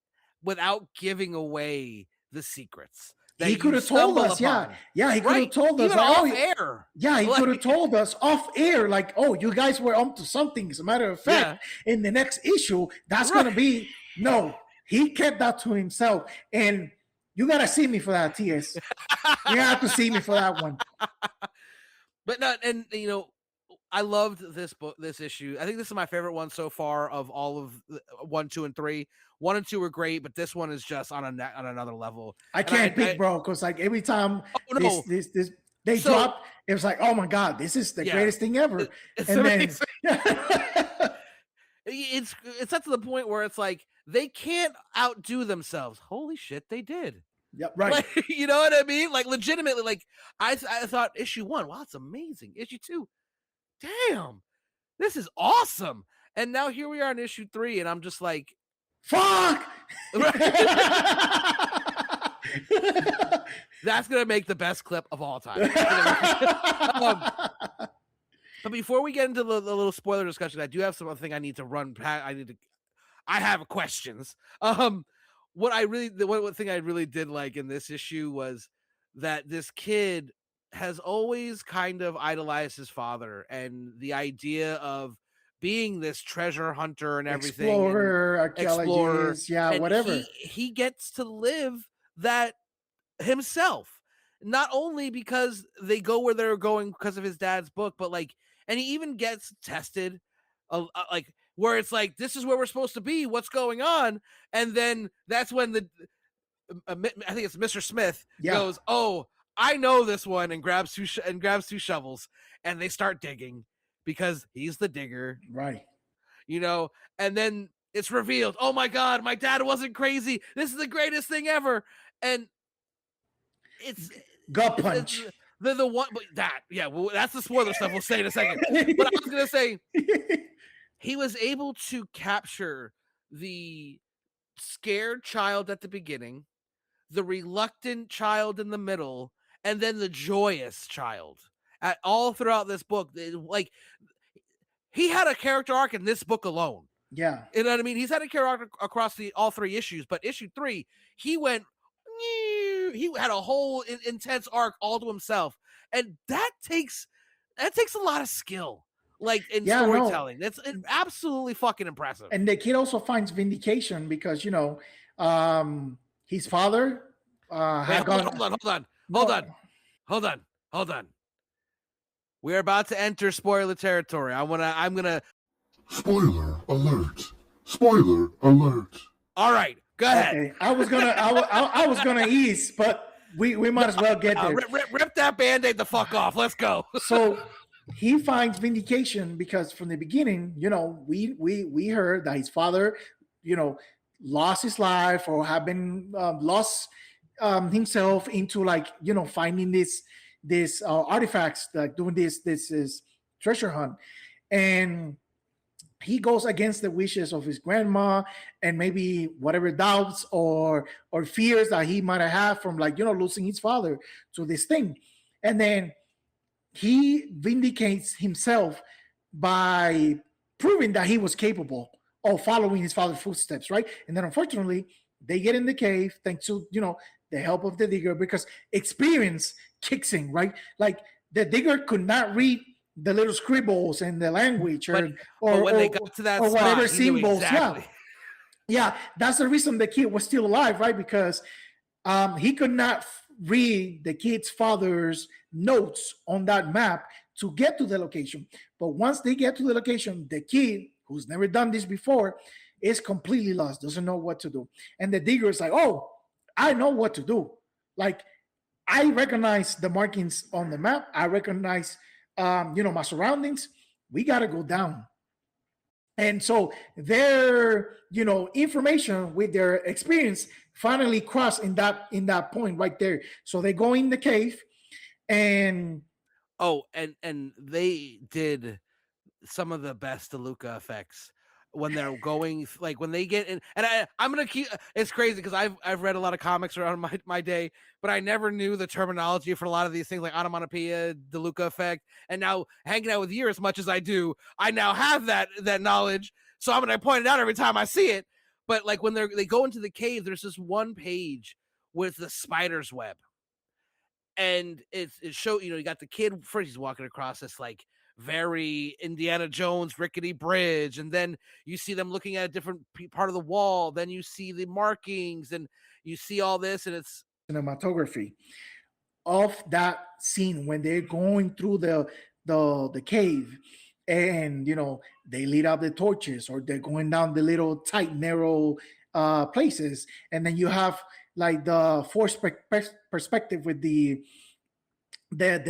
without giving away the secrets. He could have told us, he could have told us off air. Yeah, he could have told us off air, like, oh, you guys were up to something. As a matter of fact, in the next issue, that's going to be, no, he kept that to himself. And you got to see me for that, TS. You have to see me for that one. But no, and I loved this issue. I think this is my favorite one so far of all of 1, 2, and 3. 1 and 2 were great, but this one is just on another level. I can't pick, bro, because like every time they drop, it was like, oh my God, this is the greatest thing ever. It's and then it's up to the point where it's like they can't outdo themselves. Holy shit, they did. Yep, right. Like, you know what I mean? Like legitimately, like I thought issue 1, wow, it's amazing. Issue 2, damn, this is awesome. And now here we are in issue 3, and I'm just like, fuck. That's gonna make the best clip of all time. But before we get into the little spoiler discussion, I do have something I need to run. I have questions. One thing I really did like in this issue was that this kid has always kind of idolized his father, and the idea of being this treasure hunter and everything, explorer, yeah, and whatever. He gets to live that himself, not only because they go where they're going because of his dad's book, but like, and he even gets tested, like where it's like, this is where we're supposed to be. What's going on? And then that's when I think it's Mr. Smith goes, "Oh, I know this one," and grabs two shovels, and they start digging because he's the digger, right? You know, and then it's revealed, oh my God, my dad wasn't crazy. This is the greatest thing ever, and it's gut punch. The one, but that's the spoiler stuff. We'll say in a second. But I was gonna say, he was able to capture the scared child at the beginning, the reluctant child in the middle, and then the joyous child at all throughout this book. Like, he had a character arc in this book alone. Yeah, you know what I mean. He's had a character arc across all 3 issues, but issue 3, he had a whole intense arc all to himself, and that takes a lot of skill, like in storytelling. That's absolutely fucking impressive. And the kid also finds vindication because his father hold on. We're about to enter spoiler territory. I'm gonna spoiler alert. Spoiler alert. All right, go ahead. Okay. I was gonna ease, but we might as well get there. Rip that Band-Aid the fuck off. Let's go. So he finds vindication because from the beginning, we heard that his father, lost his life or have been lost himself into finding this artifacts, like doing this is treasure hunt, and he goes against the wishes of his grandma and maybe whatever doubts or fears that he might have from losing his father to this thing. And then he vindicates himself by proving that he was capable of following his father's footsteps, right? And then unfortunately, they get in the cave thanks to, the help of the digger, because experience kicks in, right? Like the digger could not read the little scribbles and the language or when they got to that or spot, whatever symbols. Exactly. Yeah, that's the reason the kid was still alive, right? Because he could not read the kid's father's notes on that map to get to the location. But once they get to the location, the kid, who's never done this before, is completely lost, doesn't know what to do. And the digger is like, oh, I know what to do. Like, I recognize the markings on the map. I recognize my surroundings. We got to go down. And so their, information with their experience finally cross in that point right there. So they go in the cave and and they did some of the best DeLuca effects when they're going, like when they get in. And I'm gonna keep, it's crazy because I've read a lot of comics around my day, but I never knew the terminology for a lot of these things, like onomatopoeia, DeLuca effect. And now hanging out with you as much as I do, I now have that knowledge. So I'm gonna point it out every time I see it. But like when they go into the cave, there's this one page with the spider's web, and it show, you got the kid first, he's walking across this like very Indiana Jones rickety bridge, and then you see them looking at a different part of the wall, then you see the markings and you see all this, and it's cinematography of that scene when they're going through the cave, and they lit up the torches, or they're going down the little tight narrow places, and then you have like the forced perspective with the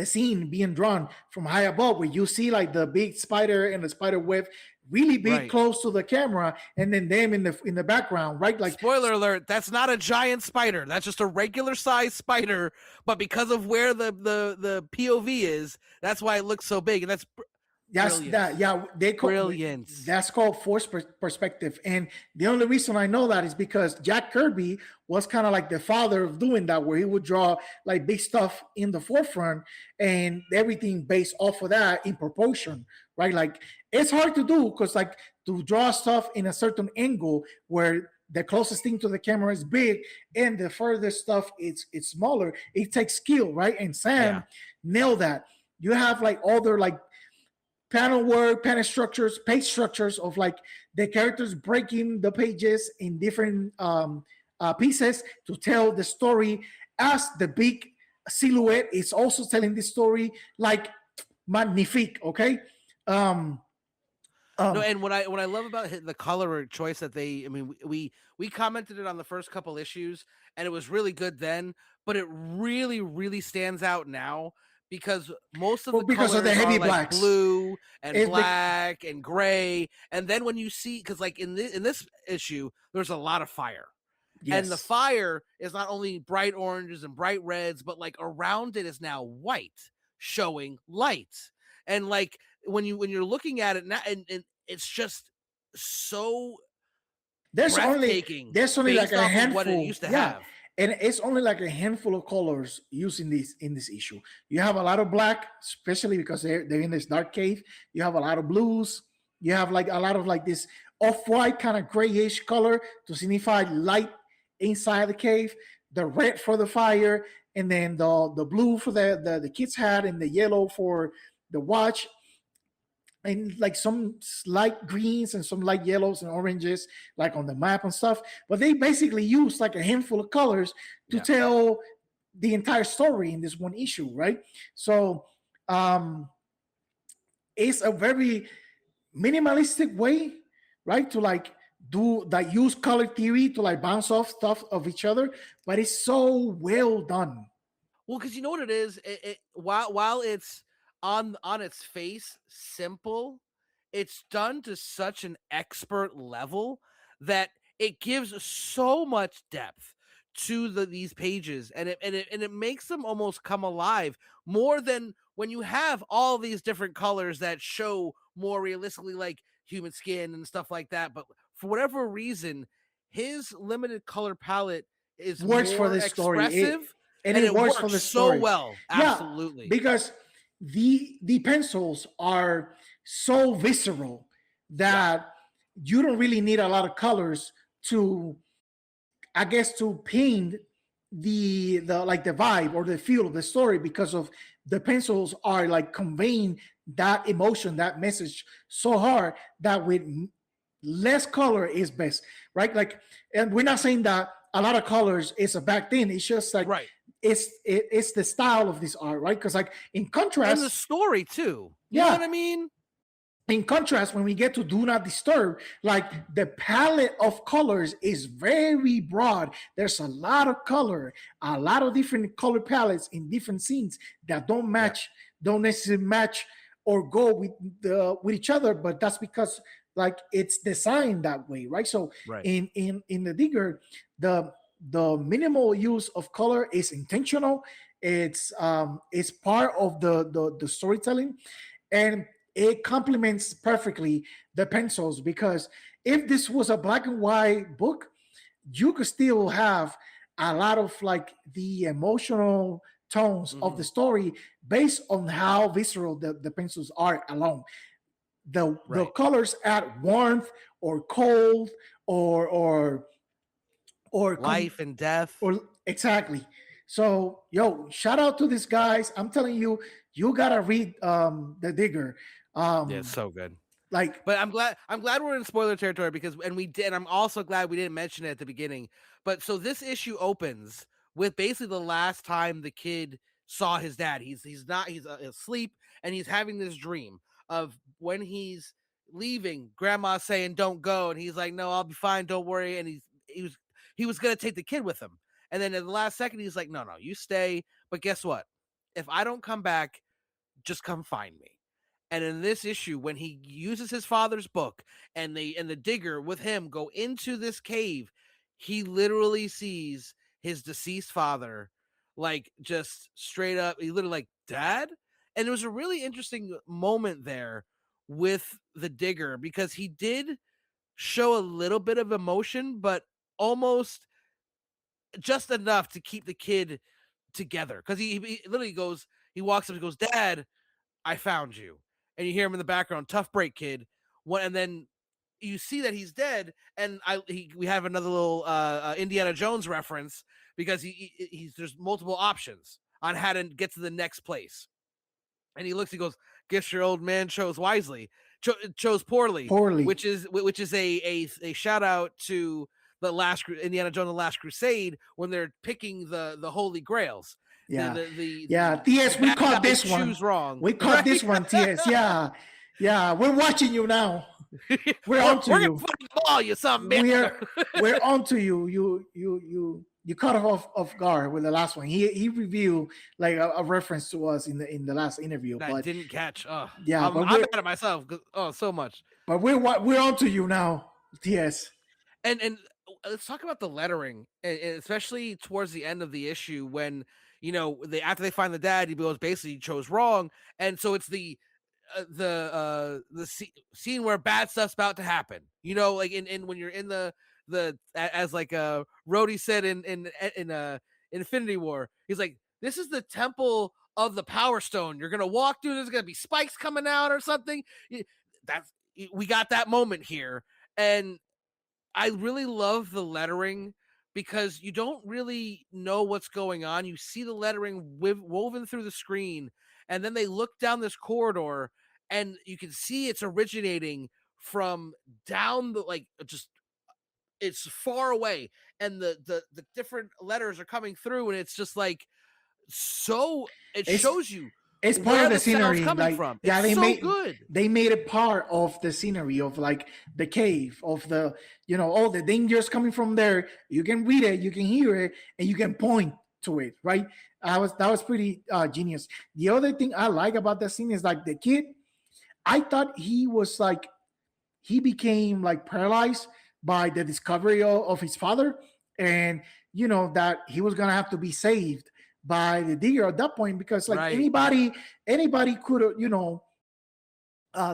scene being drawn from high above, where you see like the big spider and the spider web really big, right, close to the camera, and then them in the background, right? Like, spoiler alert, that's not a giant spider, that's just a regular size spider, but because of where the POV is, that's why it looks so big. And that's That's that. Yeah, they call Brilliant. that's called forced perspective. And the only reason I know that is because Jack Kirby was kind of like the father of doing that, where he would draw like big stuff in the forefront and everything based off of that in proportion, right? Like it's hard to do because like to draw stuff in a certain angle where the closest thing to the camera is big and the further stuff it's smaller. It takes skill, right? And Sam nailed that. You have like all their like panel work, panel structures, page structures of like the characters breaking the pages in different pieces to tell the story as the big silhouette is also telling the story like magnifique. Okay. No, and what I love about the color choice that I mean, we commented it on the first couple issues, and it was really good then, but it really stands out now because most of the because colors of the heavy are like blacks, blue and black and gray, and then when you see, because like in this issue, there's a lot of fire. Yes. And the fire is not only bright oranges and bright reds, but like around it is now white, showing light. And like when you're looking at it now, and it's just so there's only like a handful what it used to have. And it's only like a handful of colors used in this issue. You have a lot of black, especially because they're in this dark cave. You have a lot of blues. You have like a lot of like this off-white kind of grayish color to signify light inside the cave. The red for the fire, and then the blue for the kid's hat, and the yellow for the watch, and like some light greens and some light yellows and oranges like on the map and stuff. But they basically use like a handful of colors to tell the entire story in this one issue, right? So it's a very minimalistic way, right, to like do that, use color theory to like bounce off stuff of each other, but it's so well done. Well, because you know what it is, while it's on its face simple, it's done to such an expert level that it gives so much depth to these pages, and it makes them almost come alive more than when you have all these different colors that show more realistically like human skin and stuff like that. But for whatever reason, his limited color palette is works more for this story. It works for the story so well. Absolutely. Yeah, because the pencils are so visceral that you don't really need a lot of colors to, I guess, to paint the like the vibe or the feel of the story, because of the pencils are like conveying that emotion, that message so hard that with less color is best, right? Like, and we're not saying that a lot of colors is a bad thing. It's just like it's the style of this art, right? Because like in contrast, and the story too. You know what I mean? In contrast, when we get to Do Not Disturb, like the palette of colors is very broad. There's a lot of color, a lot of different color palettes in different scenes that don't match, don't necessarily match or go with each other. But that's because like it's designed that way, right? So in the Digger, the minimal use of color is intentional. It's part of the storytelling, and it complements perfectly the pencils, because if this was a black and white book, you could still have a lot of like the emotional tones of the story based on how visceral the pencils are alone. The colors add warmth or cold or life and death, or exactly. So shout out to these guys. I'm telling you, you gotta read the Digger. It's so good. Like, but I'm glad we're in spoiler territory, because I'm also glad we didn't mention it at the beginning. But so this issue opens with basically the last time the kid saw his dad. He's asleep, and he's having this dream of when he's leaving, grandma saying don't go, and he's like, no, I'll be fine, don't worry. And he was gonna take the kid with him, and then at the last second he's like, no, you stay, but guess what, if I don't come back, just come find me. And in this issue, when he uses his father's book and the Digger with him go into this cave, he literally sees his deceased father, like just straight up, he literally like, Dad? And it was a really interesting moment there with the Digger, because he did show a little bit of emotion, but almost just enough to keep the kid together. Because he literally goes, he walks up and goes, "Dad, I found you," and you hear him in the background, "Tough break, kid." And then you see that he's dead, and we have another little Indiana Jones reference, because he's there's multiple options on how to get to the next place, and he looks, he goes, "Guess your old man chose wisely, chose poorly," Poorly. which is a shout out to the last Indiana Jones, the Last Crusade, when they're picking the Holy Grails. Yeah. The Yeah. TS, we bad caught guy this one. choose wrong. We caught this one, TS. Yeah. Yeah. We're watching you now. We're on to We're you. gonna fucking ball you, some bitch. We're on to you. You caught off guard with the last one. He reviewed like a reference to us in the last interview. I But didn't catch. yeah, I'm mad at myself. So much. But we're on to you now, TS. And let's talk about the lettering, and especially towards the end of the issue, when after they find the dad, he goes, basically he chose wrong, and so it's the scene where bad stuff's about to happen. Like in when you're in the as like Rhodey said in Infinity War, he's like, "This is the temple of the Power Stone. You're gonna walk through. There's gonna be spikes coming out or something." We got that moment here, and I really love the lettering, because you don't really know what's going on. You see the lettering woven through the screen, and then they look down this corridor, and you can see it's originating from down it's far away, and the different letters are coming through, and it's just like, so it shows you it's part of the scenery coming from. Yeah, good. They made it part of the scenery of like the cave, of the all the dangers coming from there. You can read it, you can hear it, and you can point to it, right? That was pretty genius. The other thing I like about that scene is like the kid, I thought he became like paralyzed by the discovery of his father, and that he was gonna have to be saved by the Digger at that point, because like anybody could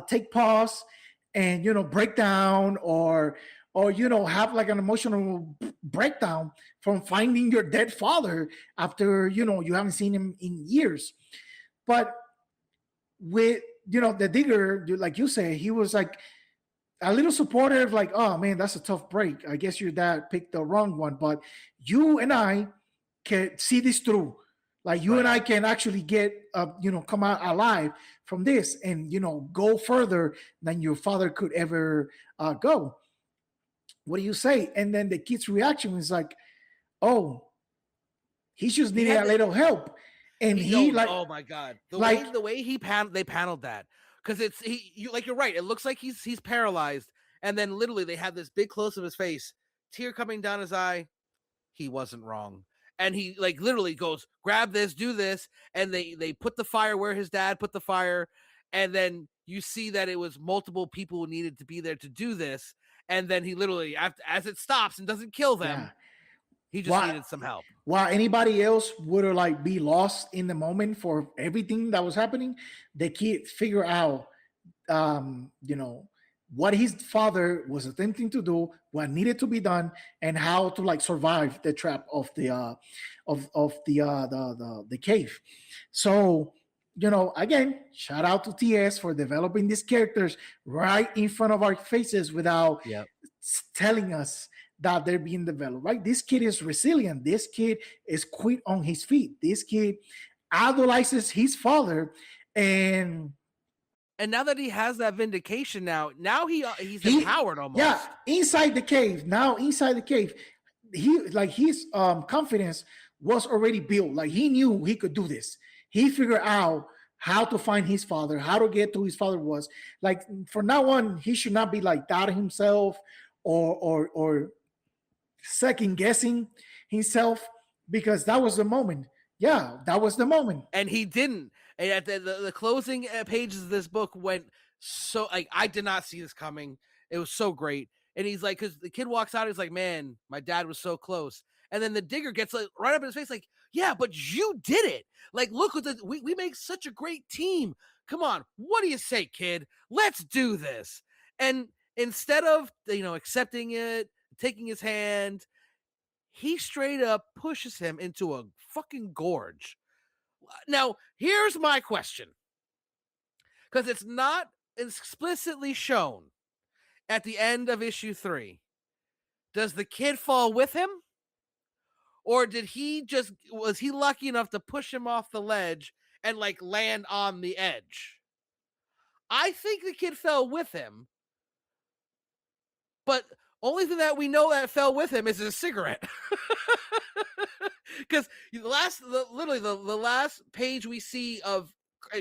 take pause and break down, or have like an emotional breakdown from finding your dead father after you haven't seen him in years. But with the Digger, like you say, he was like a little supportive, like, "Oh man, that's a tough break. I guess your dad picked the wrong one, but you and I can see this through. Like you and I can actually get come out alive from this, and go further than your father could ever go. What do you say?" And then the kid's reaction is like, "Oh, he's just needing a little help." And oh my god, the way they paneled that, because you're right. It looks like he's paralyzed, and then literally they have this big close of his face, tear coming down his eye. He wasn't wrong. And he like literally goes, "Grab this, do this," and they put the fire where his dad put the fire, and then you see that it was multiple people who needed to be there to do this, and then he literally, as it stops and doesn't kill them, he just needed some help. While anybody else would have like be lost in the moment for everything that was happening, the kid figure out what his father was attempting to do, what needed to be done, and how to like survive the trap of the the cave. So again, shout out to TS for developing these characters right in front of our faces without telling us that they're being developed. Right, this kid is resilient. This kid is quick on his feet. This kid idolizes his father, and now that he has that vindication, now he's empowered almost. Yeah, inside the cave. Now inside the cave, his confidence was already built. Like he knew he could do this. He figured out how to find his father, how to get to who his father was. Like from now on, he should not be like doubting himself or second guessing himself, because that was the moment. Yeah, that was the moment. And he didn't. And at the closing pages of this book went so, like, I did not see this coming. It was so great. And he's like, because the kid walks out, he's like, "Man, my dad was so close." And then the Digger gets like right up in his face, like, "Yeah, but you did it. Like, look what we make such a great team. Come on, what do you say, kid? Let's do this. And instead of, accepting it, taking his hand, he straight up pushes him into a fucking gorge. Now, here's my question, because it's not explicitly shown at the end of issue 3. Does the kid fall with him? Or was he lucky enough to push him off the ledge and land on the edge? I think the kid fell with him, but only thing that we know that fell with him is his cigarette. Because literally the last page we see of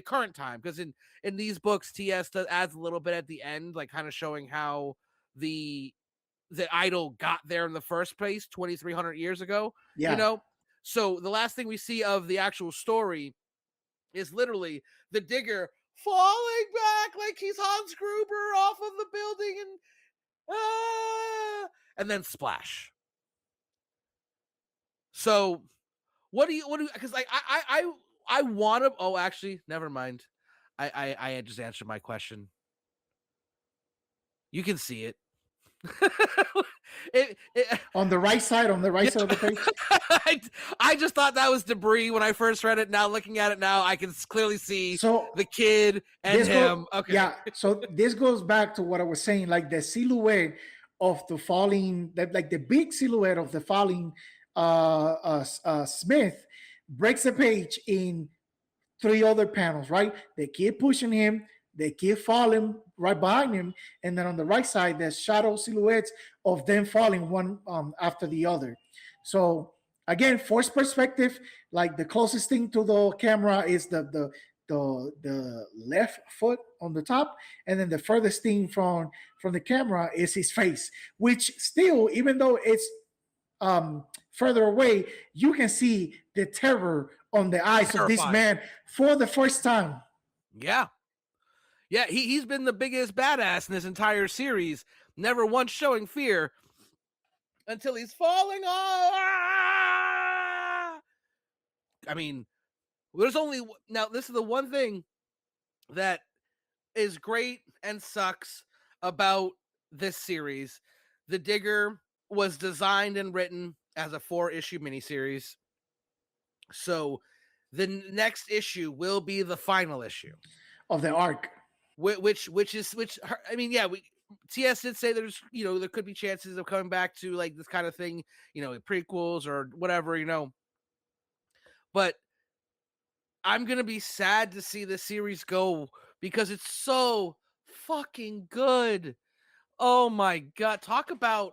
current time, because in these books, TS adds a little bit at the end, kind of showing how the idol got there in the first place 2,300 years ago. Yeah. So the last thing we see of the actual story is literally the digger falling back like he's Hans Gruber off of the building and then splash. So what do you because I want to actually never mind. I just answered my question. You can see it. On the right side of the page. I just thought that was debris when I first read it. Now looking at it now, I can clearly see the kid and him. Okay. Yeah. So this goes back to what I was saying, the silhouette of the falling, the big silhouette of the falling Smith breaks the page in 3 other panels, right? The kid pushing him, the kid falling right behind him, and then on the right side, there's shadow silhouettes of them falling one after the other. So again, forced perspective, the closest thing to the camera is the left foot on the top, and then the furthest thing from the camera is his face, which still, even though it's further away, you can see the terror on the eyes of this man for the first time. Yeah. Yeah, he's been the biggest badass in this entire series, never once showing fear until he's falling off. I mean, there's only now. This is the one thing that is great and sucks about this series. The Digger was designed and written as a 4-issue miniseries, so the next issue will be the final issue of the arc. Which I mean, yeah, TS did say there's, there could be chances of coming back to this kind of thing, prequels or whatever, but I'm going to be sad to see this series go because it's so fucking good. Oh my God. Talk about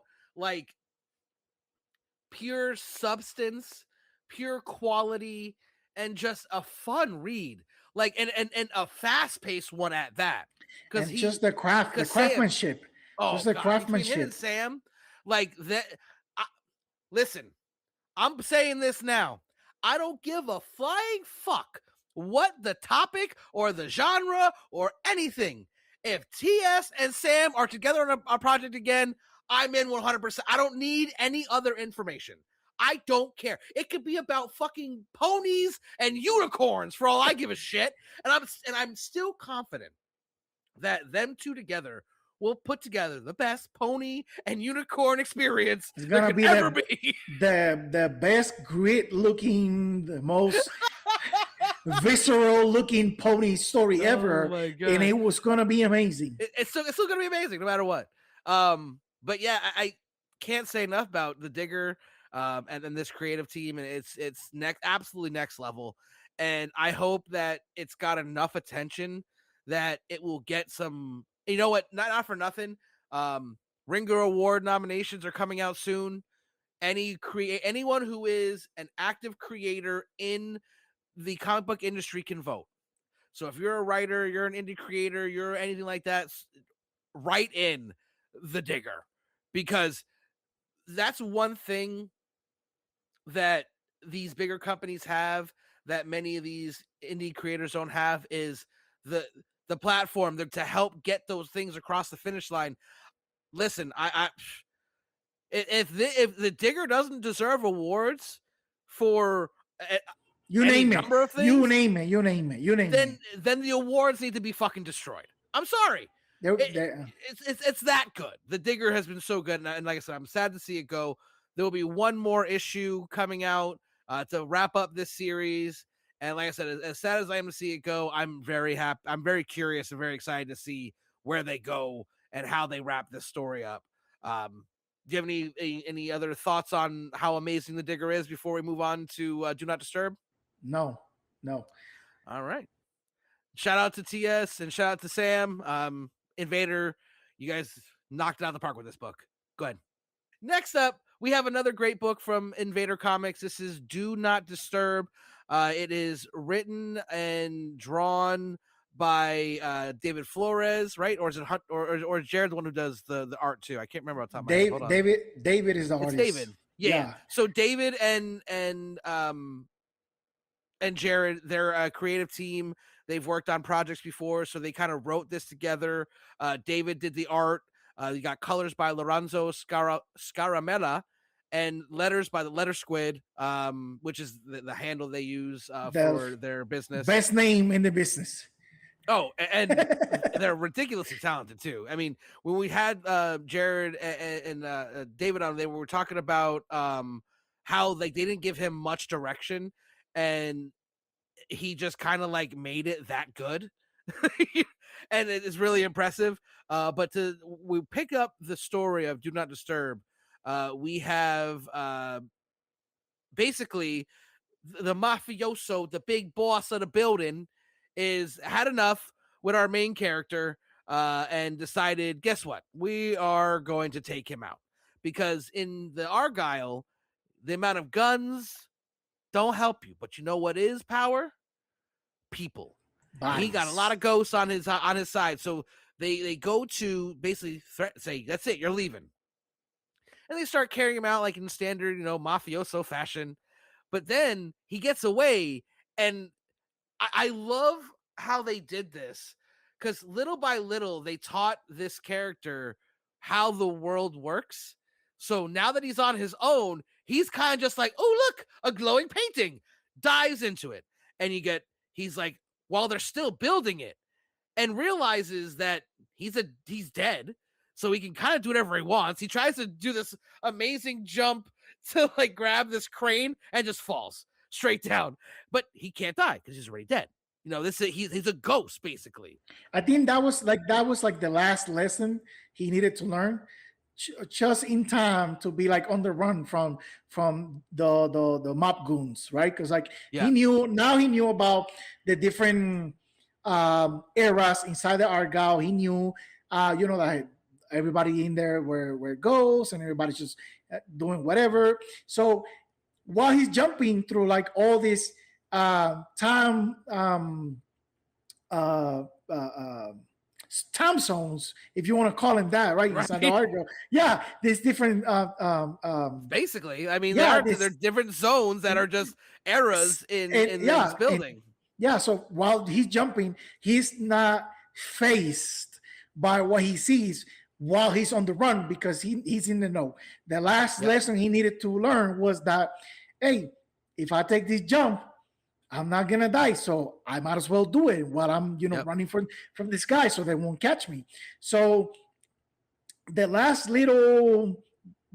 pure substance, pure quality, and just a fun read. And a fast-paced one at that, because just the craftsmanship. Just the craftsmanship. And Sam, that. Listen, I'm saying this now. I don't give a flying fuck what the topic or the genre or anything. If TS and Sam are together on a project again, I'm in 100%. I don't need any other information. I don't care. It could be about fucking ponies and unicorns for all I give a shit. And I'm still confident that them two together will put together the best pony and unicorn experience it's gonna be the best grit looking, the most visceral looking pony story ever. And it was gonna be amazing. It's still gonna be amazing no matter what. But yeah, I can't say enough about the Digger. And then this creative team, and it's absolutely next level. And I hope that it's got enough attention that it will get some, not for nothing. Ringer Award nominations are coming out soon. Anyone who is an active creator in the comic book industry can vote. So if you're a writer, you're an indie creator, you're anything like that, write in the Digger, because that's one thing that these bigger companies have that many of these indie creators don't have, is the platform to help get those things across the finish line. Listen, if the Digger doesn't deserve awards for You any name it. number of things, You name it. then the awards need to be fucking destroyed. I'm sorry. It's that good. The Digger has been so good, and like I said, I'm sad to see it go. There will be one more issue coming out to wrap up this series, and like I said, as sad as I am to see it go, I'm very happy. I'm very curious and very excited to see where they go and how they wrap this story up. Do you have any other thoughts on how amazing the Digger is before we move on to Do Not Disturb? No. All right. Shout out to TS and shout out to Sam. Invader, you guys knocked it out of the park with this book. Go ahead. Next up, we have another great book from Invader Comics. This is Do Not Disturb. It is written and drawn by David Flores, right? Or is it Hunt, or is Jared the one who does the art too? I can't remember off the top of my head. Hold on. David is the artist. It's David. Yeah. So David and Jared, they're a creative team. They've worked on projects before, so they kind of wrote this together. David did the art. You got colors by Lorenzo Scaramella and letters by the Letter Squid, which is the handle they use for their business. Best name in the business. Oh, and they're ridiculously talented too. I mean, when we had Jared and David on, they were talking about how like they didn't give him much direction, and he just kind of like made it that good. And it is really impressive. But we pick up the story of Do Not Disturb. We have basically the mafioso, the big boss of the building, is had enough with our main character and decided, guess what? We are going to take him out. Because in the Argyle, the amount of guns don't help you. But you know what is power? People. He got a lot of ghosts on his side. So they go to basically say, that's it, you're leaving. And they start carrying him out like in standard, mafioso fashion. But then he gets away, and I love how they did this, because little by little they taught this character how the world works. So now that he's on his own, he's kind of just like, oh, look, a glowing painting, dives into it. And he's like, while they're still building it, and realizes that he's dead. So he can kind of do whatever he wants. He tries to do this amazing jump to like grab this crane and just falls straight down. But he can't die because he's already dead. He's a ghost basically. I think that was like the last lesson he needed to learn, just in time to be like on the run from the mob goons, right? Because he knew about the different eras inside the Argyle. He knew, that everybody in there were ghosts, and everybody's just doing whatever. So while he's jumping through like all this time zones, if you want to call them that, right? Inside the Argyle. Yeah, there's different basically, I mean, there are different zones that are just eras in this building. So while he's jumping, he's not faced by what he sees while he's on the run, because he's in the know. The last lesson he needed to learn was that, hey, if I take this jump, I'm not gonna die, so I might as well do it while I'm running from this guy, so they won't catch me. So the last little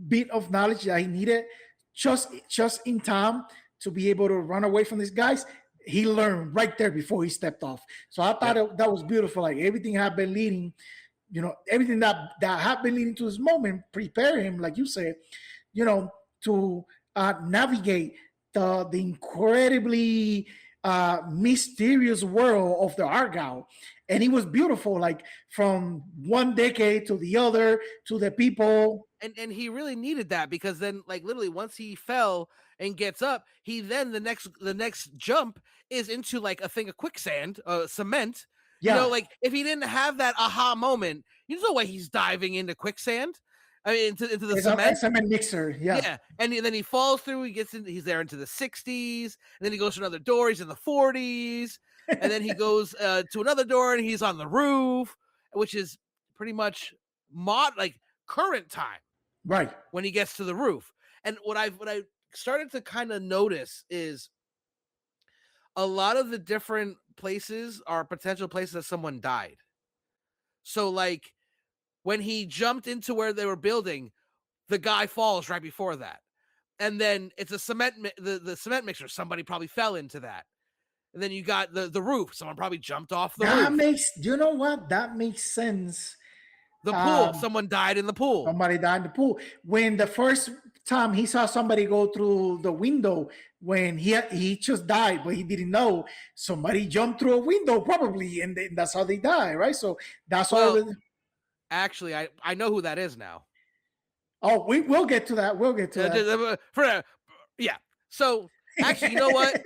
bit of knowledge that he needed, just in time to be able to run away from these guys, he learned right there before he stepped off. So I thought that was beautiful. Like everything had been leading, everything that had been leading to this moment, prepare him, like you said, to navigate the incredibly mysterious world of the Argyle. And it was beautiful, like from one decade to the other, to the people. And he really needed that, because then like literally once he fell and gets up, he then the next jump is into like a thing of quicksand, cement. Like if he didn't have that aha moment, there's no way he's diving into quicksand. I mean, into the cement mixer, yeah. And then he falls through. He's there into the 60s, and then he goes to another door. He's in the 40s, and then he goes to another door, and he's on the roof, which is pretty much current time, right? When he gets to the roof. And what I started to kind of notice is a lot of the different places are potential places that someone died. So like when he jumped into where they were building, the guy falls right before that. And then it's a the cement mixer. Somebody probably fell into that. And then you got the roof. Someone probably jumped off the That roof. makes, you know what? That makes sense. The pool. Someone died in the pool. Somebody died in the pool. When the first time he saw somebody go through the window, when he just died, but he didn't know somebody jumped through a window probably, and that's how they die, right? So that's all. Actually, I know who that is now. Oh, we'll get to that. We'll get to that. Yeah. So actually, you know what?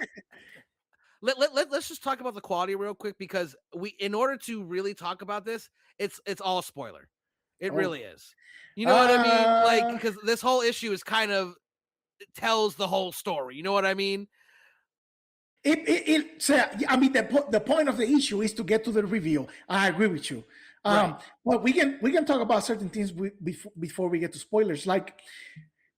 Let's just talk about the quality real quick, because in order to really talk about this, it's all a spoiler. It really is. You know what I mean? Like, because this whole issue is kind of, it tells the whole story. You know what I mean? I mean, the point of the issue is to get to the reveal. I agree with you. Right. But we can talk about certain things before we get to spoilers. Like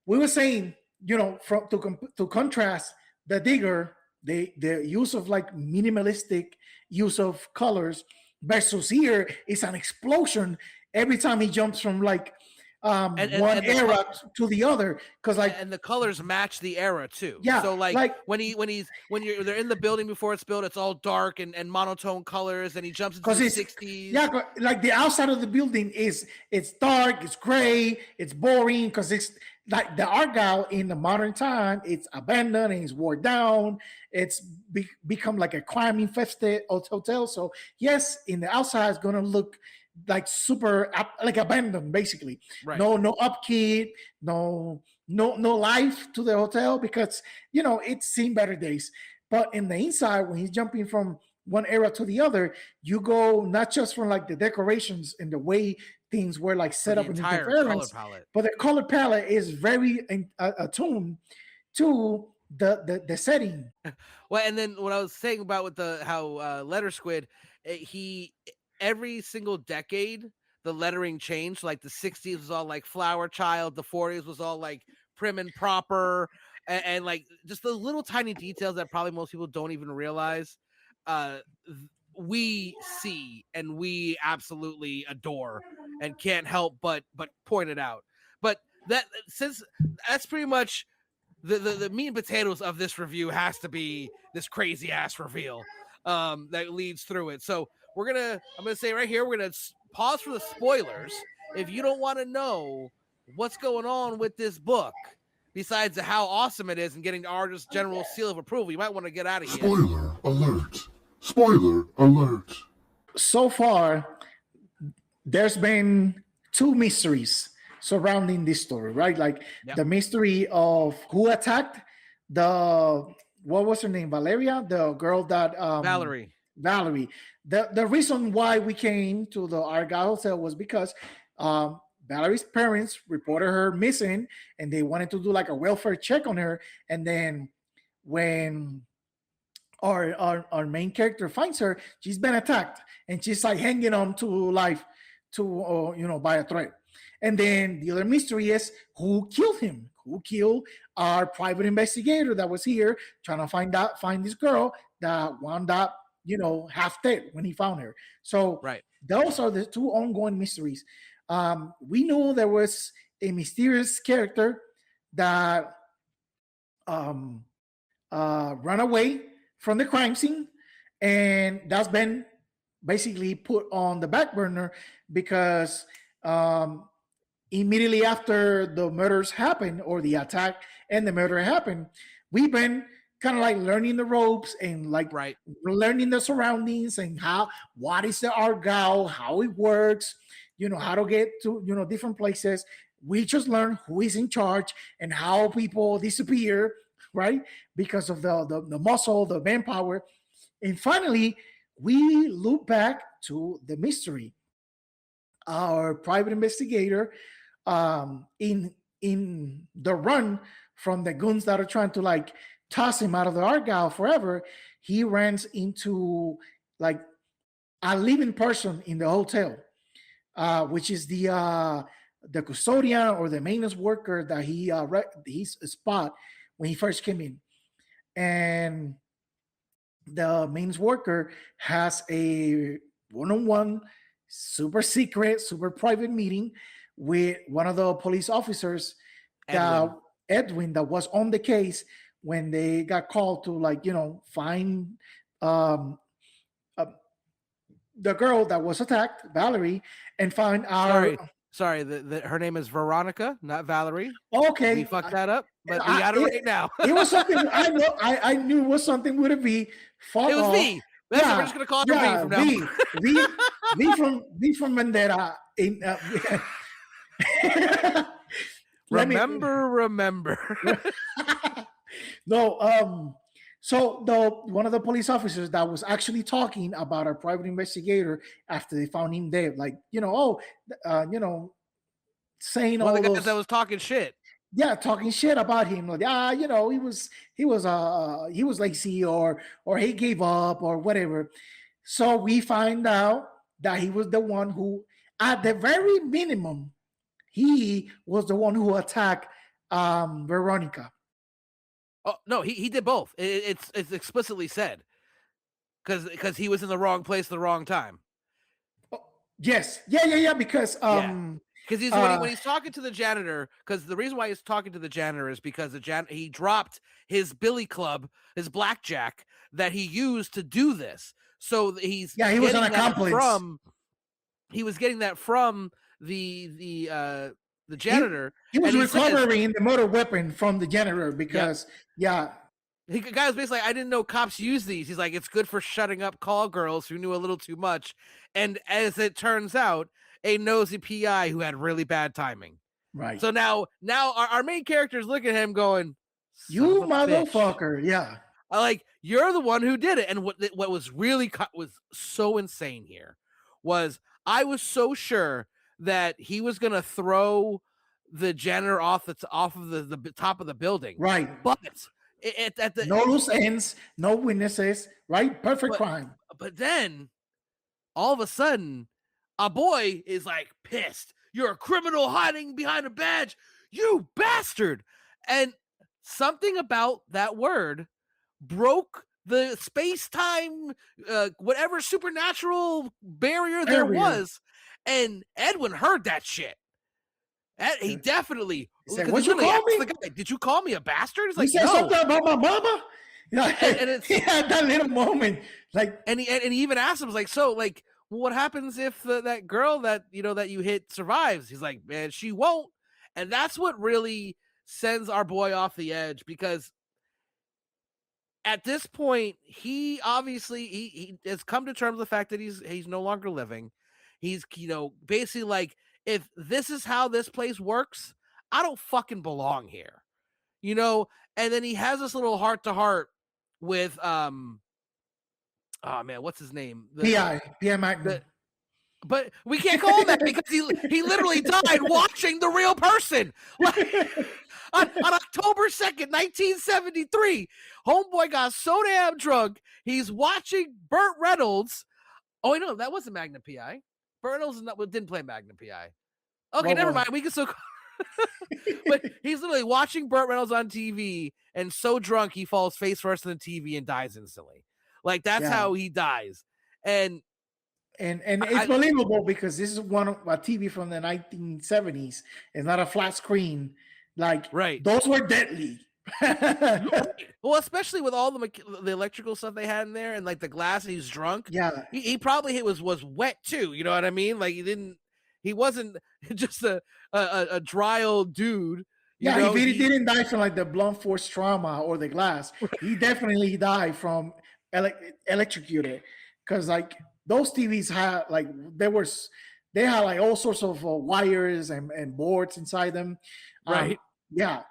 we were saying, you know, to contrast the Digger, the use of like minimalistic use of colors versus here is an explosion every time he jumps from like one era to the other, because like, and the colors match the era too. Yeah, so like when they're in the building before it's built, it's all dark and monotone colors, and he jumps into the 60s. Yeah, like the outside of the building it's dark, it's gray, it's boring, because it's like the Argyle in the modern time, it's abandoned and it's worn down. It's become like a crime infested hotel. So yes, in the outside it's gonna look like super like abandoned, basically. Right. No upkeep, no life to the hotel, because you know it's seen better days. But in the inside, when he's jumping from one era to the other, you go not just from like the decorations and the way things were like set up in the color palette, but the color palette is very attuned to the setting. Well, and then what I was saying about with how Letter Squid, every single decade the lettering changed. Like the 60s was all like Flower Child, the 40s was all like prim and proper, and like just the little tiny details that probably most people don't even realize we see and we absolutely adore and can't help but point it out. But since that's pretty much the meat and potatoes of this review, has to be this crazy ass reveal that leads through it. So I'm gonna say right here, we're gonna pause for the spoilers. If you don't want to know what's going on with this book, besides how awesome it is and getting our just general seal of approval, you might want to get out of here. Spoiler alert! Spoiler alert! So far, there's been 2 mysteries surrounding this story, right? Like the mystery of who attacked what was her name? Valeria, the girl that Valerie. The reason why we came to the Argyle hotel was because Valerie's parents reported her missing, and they wanted to do like a welfare check on her. And then when our main character finds her, she's been attacked, and she's like hanging on to life by a thread. And then the other mystery is who killed him, who killed our private investigator that was here trying to find this girl that wound up half dead when he found her. So those are the 2 ongoing mysteries. We knew there was a mysterious character that ran away from the crime scene, and that's been basically put on the back burner because immediately after the murders happened, or the attack and the murder happened, we've been kind of like learning the ropes and like learning the surroundings and what is the Argyle, how it works, how to get to different places. We just learned who is in charge and how people disappear, right? Because of the muscle, the manpower. And finally, we loop back to the mystery. Our private investigator, in the run from the goons that are trying to like toss him out of the Argyle forever, he runs into like a living person in the hotel, which is the custodian or the maintenance worker that he spot when he first came in. And the mains worker has a one-on-one, super secret, super private meeting with one of the police officers, that Edwin. Edwin, that was on the case when they got called to, like, find um, uh, the girl that was attacked, Valerie, and find our. Sorry. Her name is Veronica, not Valerie. Okay, we fucked that up, but we got it right now. It was something I know. I knew it was something with a V. Fuck it was off. V. That's what we're just gonna call her V from now. V from Vendetta. Remember. No, so one of the police officers that was actually talking about our private investigator after they found him dead, like, saying One all of the guys those, that was talking shit. yeah, talking shit about him, like, he was lazy, or he gave up or whatever. So we find out that he was the one who, at the very minimum, he was the one who attacked Veronica. Oh no, he did both. It's explicitly said, because he was in the wrong place at the wrong time. Oh, yes, yeah, because he's when he's talking to the janitor, because the reason why he's talking to the janitor is because he dropped his billy club, his blackjack that he used to do this. So he was an accomplice. He was getting that from the janitor. He was recovering the motor weapon from the janitor because, the guy was basically like, I didn't know cops use these. He's like, it's good for shutting up call girls who knew a little too much. And as it turns out, a nosy PI who had really bad timing. Right. So now our main characters look at him going, "You motherfucker!" Yeah. Like, you're the one who did it. And what was really was so insane here was, I was so sure that he was gonna throw the janitor off of the top of the building. Right. But at the no loose ends, no witnesses, right? Perfect crime. But then all of a sudden, a boy is like pissed. You're a criminal hiding behind a badge, you bastard. And something about that word broke the space-time, whatever supernatural barrier there was. And Edwin heard that shit. He definitely said, "What you call me?" The guy, "Did you call me a bastard?" He's like, "He said something about my mama." Yeah, and he had that little moment, like, and he even asked him, like, "So, like, what happens if that girl that you hit survives?" He's like, "Man, she won't." And that's what really sends our boy off the edge, because at this point, he obviously he has come to terms with the fact that he's no longer living. He's basically like, if this is how this place works, I don't fucking belong here, And then he has this little heart-to-heart with oh man, what's his name? PI Magnum. But we can't call him that because he literally died watching the real person. On October 2nd, 1973, homeboy got so damn drunk, he's watching Burt Reynolds. Oh, wait, no, that wasn't Magnum PI. Burt Reynolds didn't play Magnum PI. Okay, never mind. We can still. But he's literally watching Burt Reynolds on TV, and so drunk he falls face first in the TV and dies instantly. Like, that's how he dies. And it's believable because this is a TV from the 1970s. It's not a flat screen. Like, those were deadly. Well, especially with all the electrical stuff they had in there, and like the glass, and he's drunk. Yeah, he probably was wet too. You know what I mean? Like, he wasn't just a dry old dude. If he didn't die from like the blunt force trauma or the glass, he definitely died from electrocuted. Because like those TVs had like they had like all sorts of wires and boards inside them. Right. Yeah.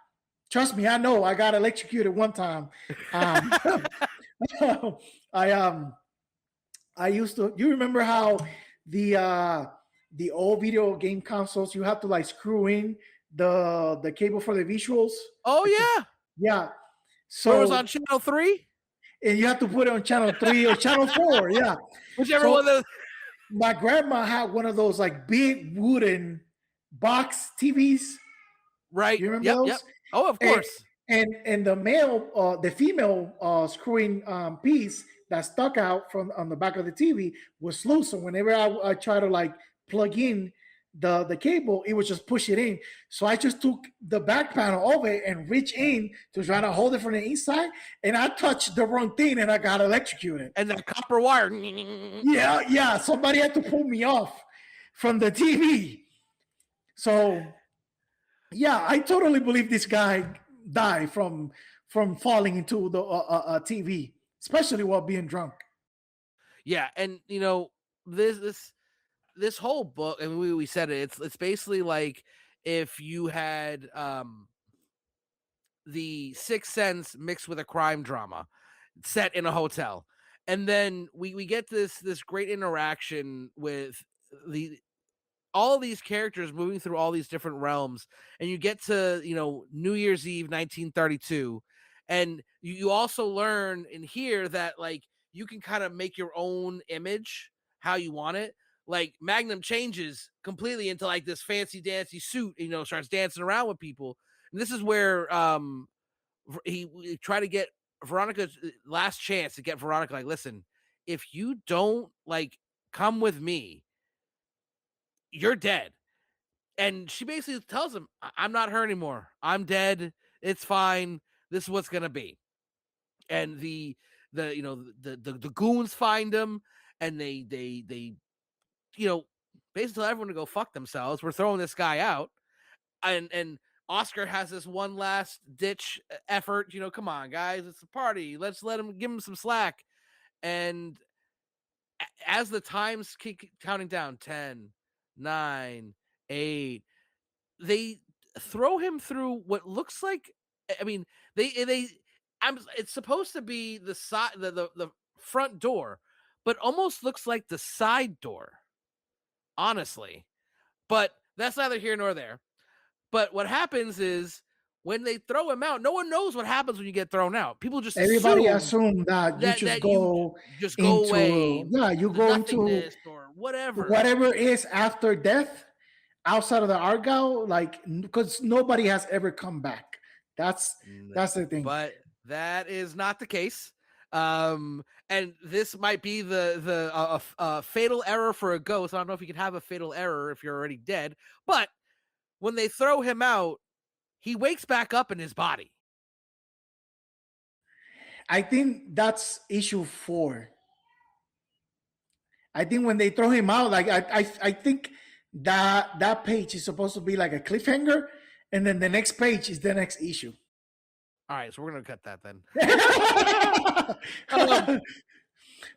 Trust me, I know. I got electrocuted one time. I used to. You remember how the old video game consoles, you have to like screw in the cable for the visuals? Oh yeah, yeah. So it was on channel 3, and you have to put it on channel 3 or channel 4. Yeah, whichever one of those. My grandma had one of those like big wooden box TVs. Right. You remember those? Yep. Oh, of course. And the female screwing piece that stuck out from on the back of the TV was loose. So whenever I try to like plug in the cable, it would just push it in. So I just took the back panel of it and reached in to try to hold it from the inside, and I touched the wrong thing and I got electrocuted. And that copper wire. Yeah. Somebody had to pull me off from the TV. So yeah, I totally believe this guy died from falling into the TV, especially while being drunk. Yeah, and you know this whole book, and we said it. It's basically like if you had the Sixth Sense mixed with a crime drama set in a hotel, and then we get this great interaction with all these characters moving through all these different realms, and you get to New Year's Eve 1932, and you also learn in here that like you can kind of make your own image how you want it. Like Magnum changes completely into like this fancy dancy suit, starts dancing around with people, and this is where he tried to get Veronica's last chance to get Veronica like, listen, if you don't like come with me, you're dead. And she basically tells him, I'm not her anymore. I'm dead. It's fine. This is what's gonna be. And the goons find him, and they basically tell everyone to go fuck themselves. We're throwing this guy out. And Oscar has this one last ditch effort. Come on, guys, it's a party. Let's give him some slack. And as the times keep counting down, 10, 9, 8, they throw him through what looks like, I mean, it's supposed to be the side, the front door, but almost looks like the side door, honestly. But that's neither here nor there. But what happens is when they throw him out, no one knows what happens when you get thrown out. People just assume that you just go away. Yeah, you go into or whatever. Whatever is after death, outside of the Argyle, like, because nobody has ever come back. That's the thing. But that is not the case. And this might be the fatal error for a ghost. I don't know if you can have a fatal error if you're already dead, but when they throw him out, he wakes back up in his body. I think that's issue 4. I think when they throw him out, like I think that page is supposed to be like a cliffhanger, and then the next page is the next issue. All right, so we're gonna cut that then.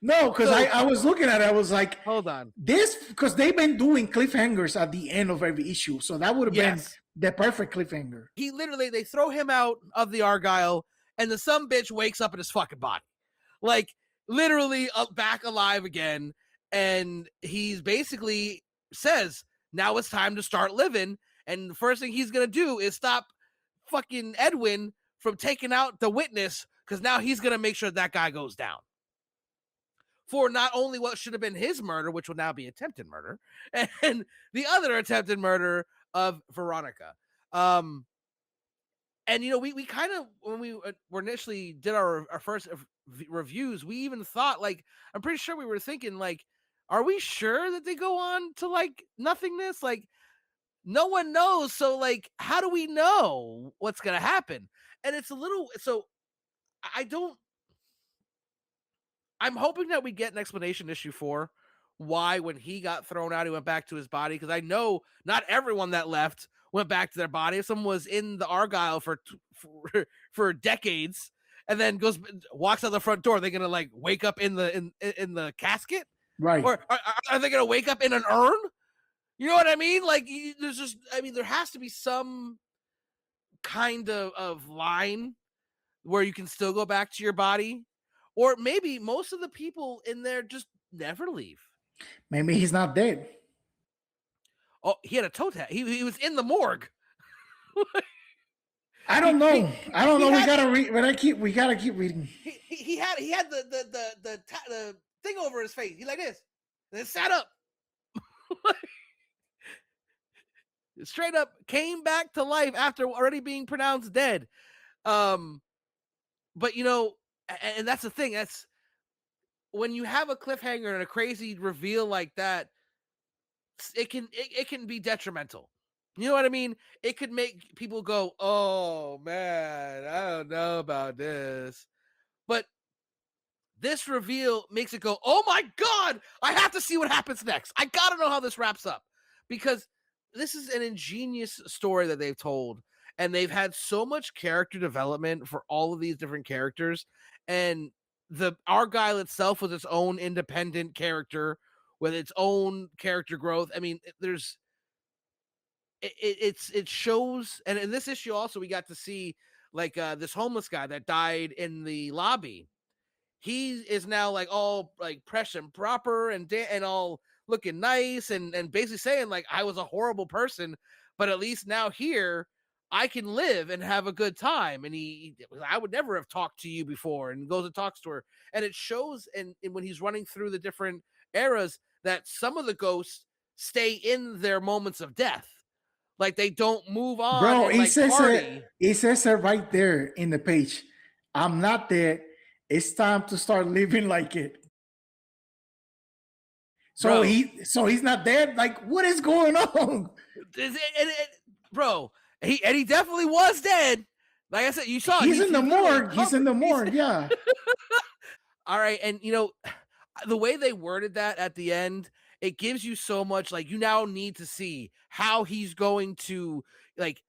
No, because I was looking at it, I was like, hold on, this, because they've been doing cliffhangers at the end of every issue, so that would have been the perfect cliffhanger. They throw him out of the Argyle, and the sumbitch wakes up in his fucking body, like literally back alive again, and he's basically says, now it's time to start living, and the first thing he's gonna do is stop fucking Edwin from taking out the witness, because now he's gonna make sure that guy goes down for not only what should have been his murder, which will now be attempted murder, and the other attempted murder of Veronica. And we kind of, when we were initially did our first reviews, we even thought, like, I'm pretty sure we were thinking, like, are we sure that they go on to like nothingness? Like, no one knows, so like, how do we know what's gonna happen? And it's a little, so I'm hoping that we get an explanation issue 4 why when he got thrown out he went back to his body, because I know not everyone that left went back to their body. If someone was in the Argyle for decades and then walks out the front door, they're gonna like wake up in the casket, right? Or are they gonna wake up in an urn? You know what I mean? Like, there has to be some kind of line where you can still go back to your body. Or maybe most of the people in there just never leave. Maybe he's not dead. Oh, he had a toe tag. He was in the morgue. I don't know. We gotta read. We gotta keep reading. He had the thing over his face. He like this. Then sat up. Straight up came back to life after already being pronounced dead. But and that's the thing. when you have a cliffhanger and a crazy reveal like that, it can be detrimental. You know what I mean? It could make people go, "Oh man, I don't know about this." But this reveal makes it go, "Oh my god, I have to see what happens next. I got to know how this wraps up." Because this is an ingenious story that they've told, and they've had so much character development for all of these different characters, and the Argyle itself was its own independent character with its own character growth. I mean, there's it shows, and in this issue also we got to see like this homeless guy that died in the lobby. He is now like all like fresh and proper and all looking nice and basically saying like, I was a horrible person, but at least now here I can live and have a good time. And I would never have talked to you before, and goes and talks to her. And it shows, and when he's running through the different eras, that some of the ghosts stay in their moments of death. Like they don't move on. Bro, and, like, party. it says it right there in the page. I'm not dead. It's time to start living like it. So he's not dead. Like, what is going on? Bro, he definitely was dead. Like I said, you saw he's in the morgue. He's in the morgue. Yeah. All right, and the way they worded that at the end, it gives you so much. Like, you now need to see how he's going to, like,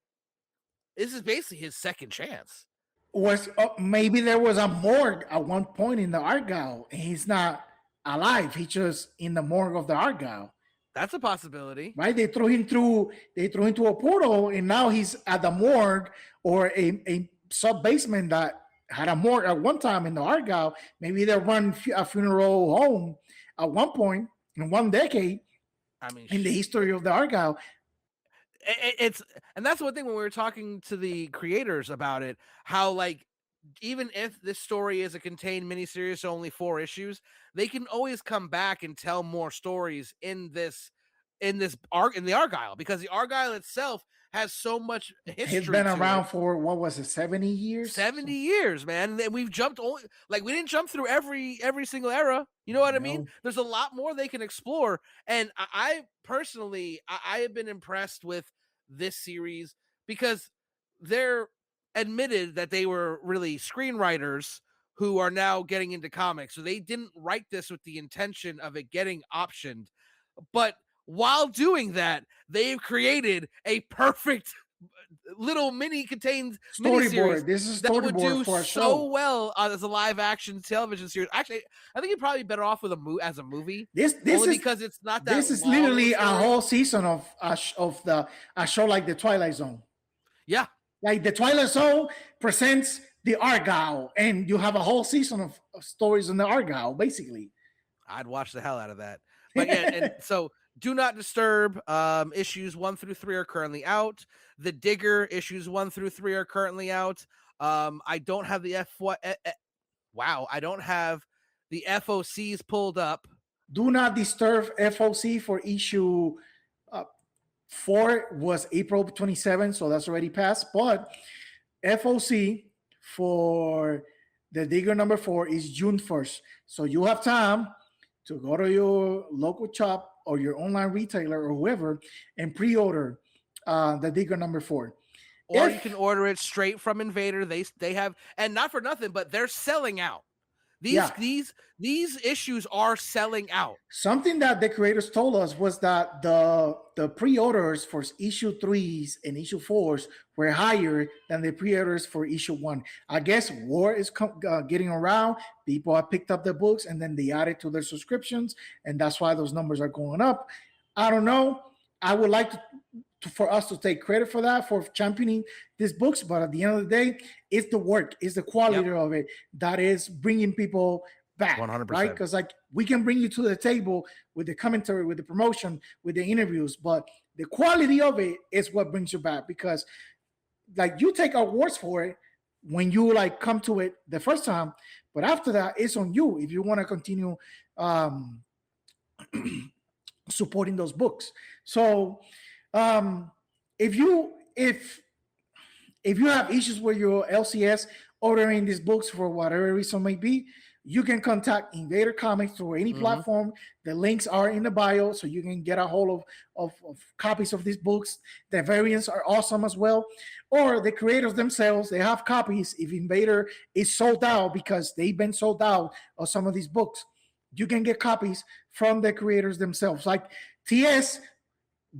this is basically his second chance. Was maybe there was a morgue at one point in the Argyle, and he's not alive. He's just in the morgue of the Argyle. That's a possibility, right? They threw him into a portal, and now he's at the morgue or a sub basement that had a morgue at one time in the Argyle. Maybe they run a funeral home at one point in one decade. I mean, in the history of the Argyle. And that's one thing when we were talking to the creators about it, how like, even if this story is a contained miniseries, so only 4 issues, they can always come back and tell more stories in the Argyle, because the Argyle itself has so much history. It's been around for, what was it, 70 years? 70 years, man. And we've jumped we didn't jump through every single era. You know what I mean? There's a lot more they can explore. And I personally, I have been impressed with this series because they're admitted that they were really screenwriters who are now getting into comics. So they didn't write this with the intention of it getting optioned. But while doing that, they've created a perfect little mini contained storyboard. This is that would do for a so show. well as a live action television series. Actually, I think you're probably better off with a movie. This is because it's not that. This is literally a whole season of a show like the Twilight Zone. Yeah, like the Twilight Zone presents the Argyle, and you have a whole season of stories in the Argyle. Basically, I'd watch the hell out of that. But yeah, and so Do Not Disturb issues 1 through 3 are currently out. The Digger issues 1 through 3 are currently out. I don't have the I don't have the FOCs pulled up. Do Not Disturb FOC for issue 4 was April 27th, so that's already passed. But FOC for the Digger number 4 is June 1st. So you have time to go to your local shop or your online retailer or whoever and pre-order the Digger number 4. Or you can order it straight from Invader. They have, and not for nothing, but they're selling out. These issues are selling out. Something that the creators told us was that the pre-orders for issue 3s and issue 4s were higher than the pre-orders for issue 1. I guess war is getting around. People have picked up the books and then they add it to their subscriptions, and that's why those numbers are going up. I don't know. I would like for us to take credit for that, for championing these books, but at the end of the day, it's the work, it's the quality of it that is bringing people back. 100%. Right? Because like we can bring you to the table with the commentary, with the promotion, with the interviews, but the quality of it is what brings you back, because like you take awards for it when you like come to it the first time, but after that it's on you if you want to continue supporting those books. So if you have issues with your LCS ordering these books for whatever reason may be, you can contact Invader Comics through any platform. The links are in the bio, so you can get a hold of copies of these books. The variants are awesome as well. Or the creators themselves, they have copies. If Invader is sold out, because they've been sold out of some of these books, you can get copies from the creators themselves. Like TS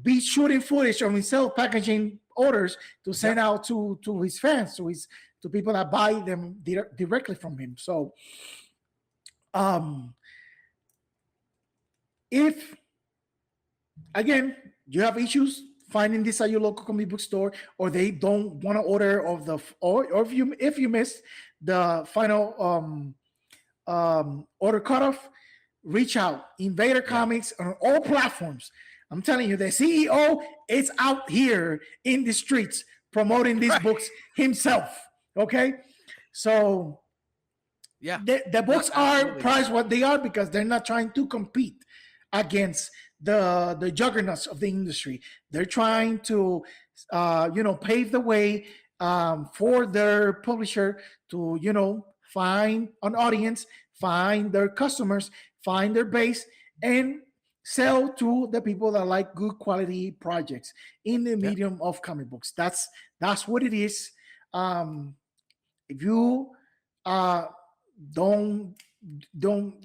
be shooting footage of himself packaging orders to send out to his fans, to people that buy them directly from him. So if again you have issues finding this at your local comic book store, or they don't want to order of the, or if you miss the final order cutoff, reach out. Invader Comics on all platforms. I'm telling you, the CEO is out here in the streets promoting these books himself. Okay, so the books are priced what they are because they're not trying to compete against the juggernauts of the industry. They're trying to pave the way for their publisher to find an audience, find their customers, find their base, and sell to the people that like good quality projects in the medium of comic books. That's what it is. If you don't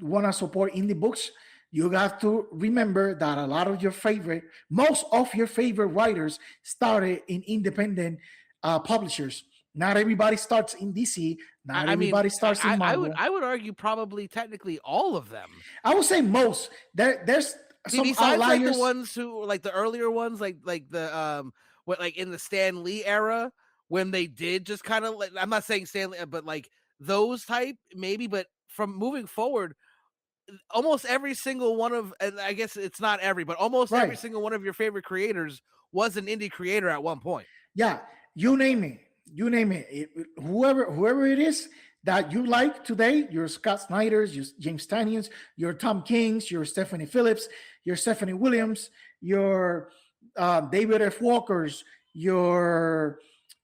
want to support indie books, you have to remember that most of your favorite writers started in independent publishers. Not everybody starts in DC. Not everybody starts in Marvel. I would argue probably technically all of them. I would say most. There's some besides outliers. Like the ones who like the earlier ones, like the like in the Stan Lee era, when they did just kind of like, I'm not saying Stan Lee, but like those type maybe, but from moving forward, almost every single one of, and I guess it's not every, but almost every single one of your favorite creators was an indie creator at one point. Yeah, you name it. Whoever it is that you like today, your Scott Snyders, your James Tynions, your Tom Kings, your Stephanie Phillips, your Stephanie Williams, your David F. Walkers, your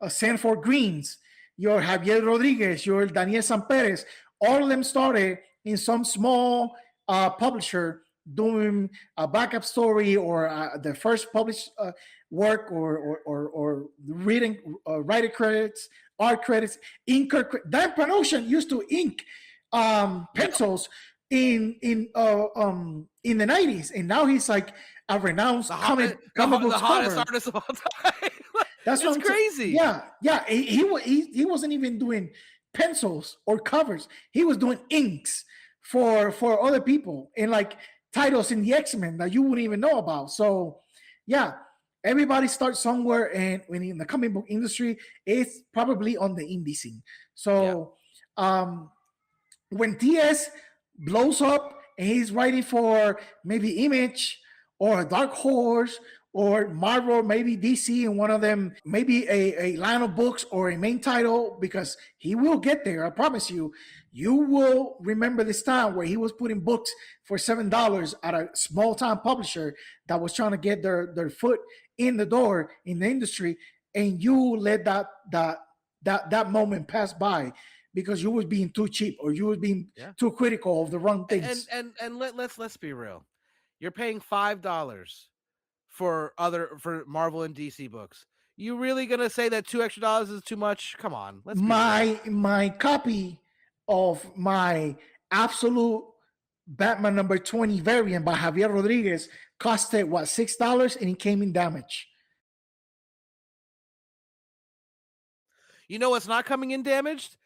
Sanford Greens, your Javier Rodriguez, your Daniel Samperes, all of them started in some small publisher doing a backup story or the first published work or reading writer credits, art credits, inker. Dan Panosian used to ink pencils in the 90s, and now he's like a renowned comic book hottest artist of all time. That's crazy. Yeah. He wasn't even doing pencils or covers. He was doing inks for other people, and like titles in the X-Men that you wouldn't even know about. So yeah, everybody starts somewhere, and when in the comic book industry, it's probably on the indie scene. So when TS blows up and he's writing for maybe Image or Dark Horse or Marvel, maybe DC, and one of them, maybe a line of books or a main title, because he will get there. I promise you. You will remember this time where he was putting books for $7 at a small time publisher that was trying to get their foot in the door in the industry, and you let that moment pass by because you was being too cheap, or you was being too critical of the wrong things. And let's be real. You're paying $5 for Marvel and DC books. You really gonna say that $2 extra is too much? Come on. My copy of my absolute Batman number 20 variant by Javier Rodriguez costed $6, and it came in damage. You know what's not coming in damaged?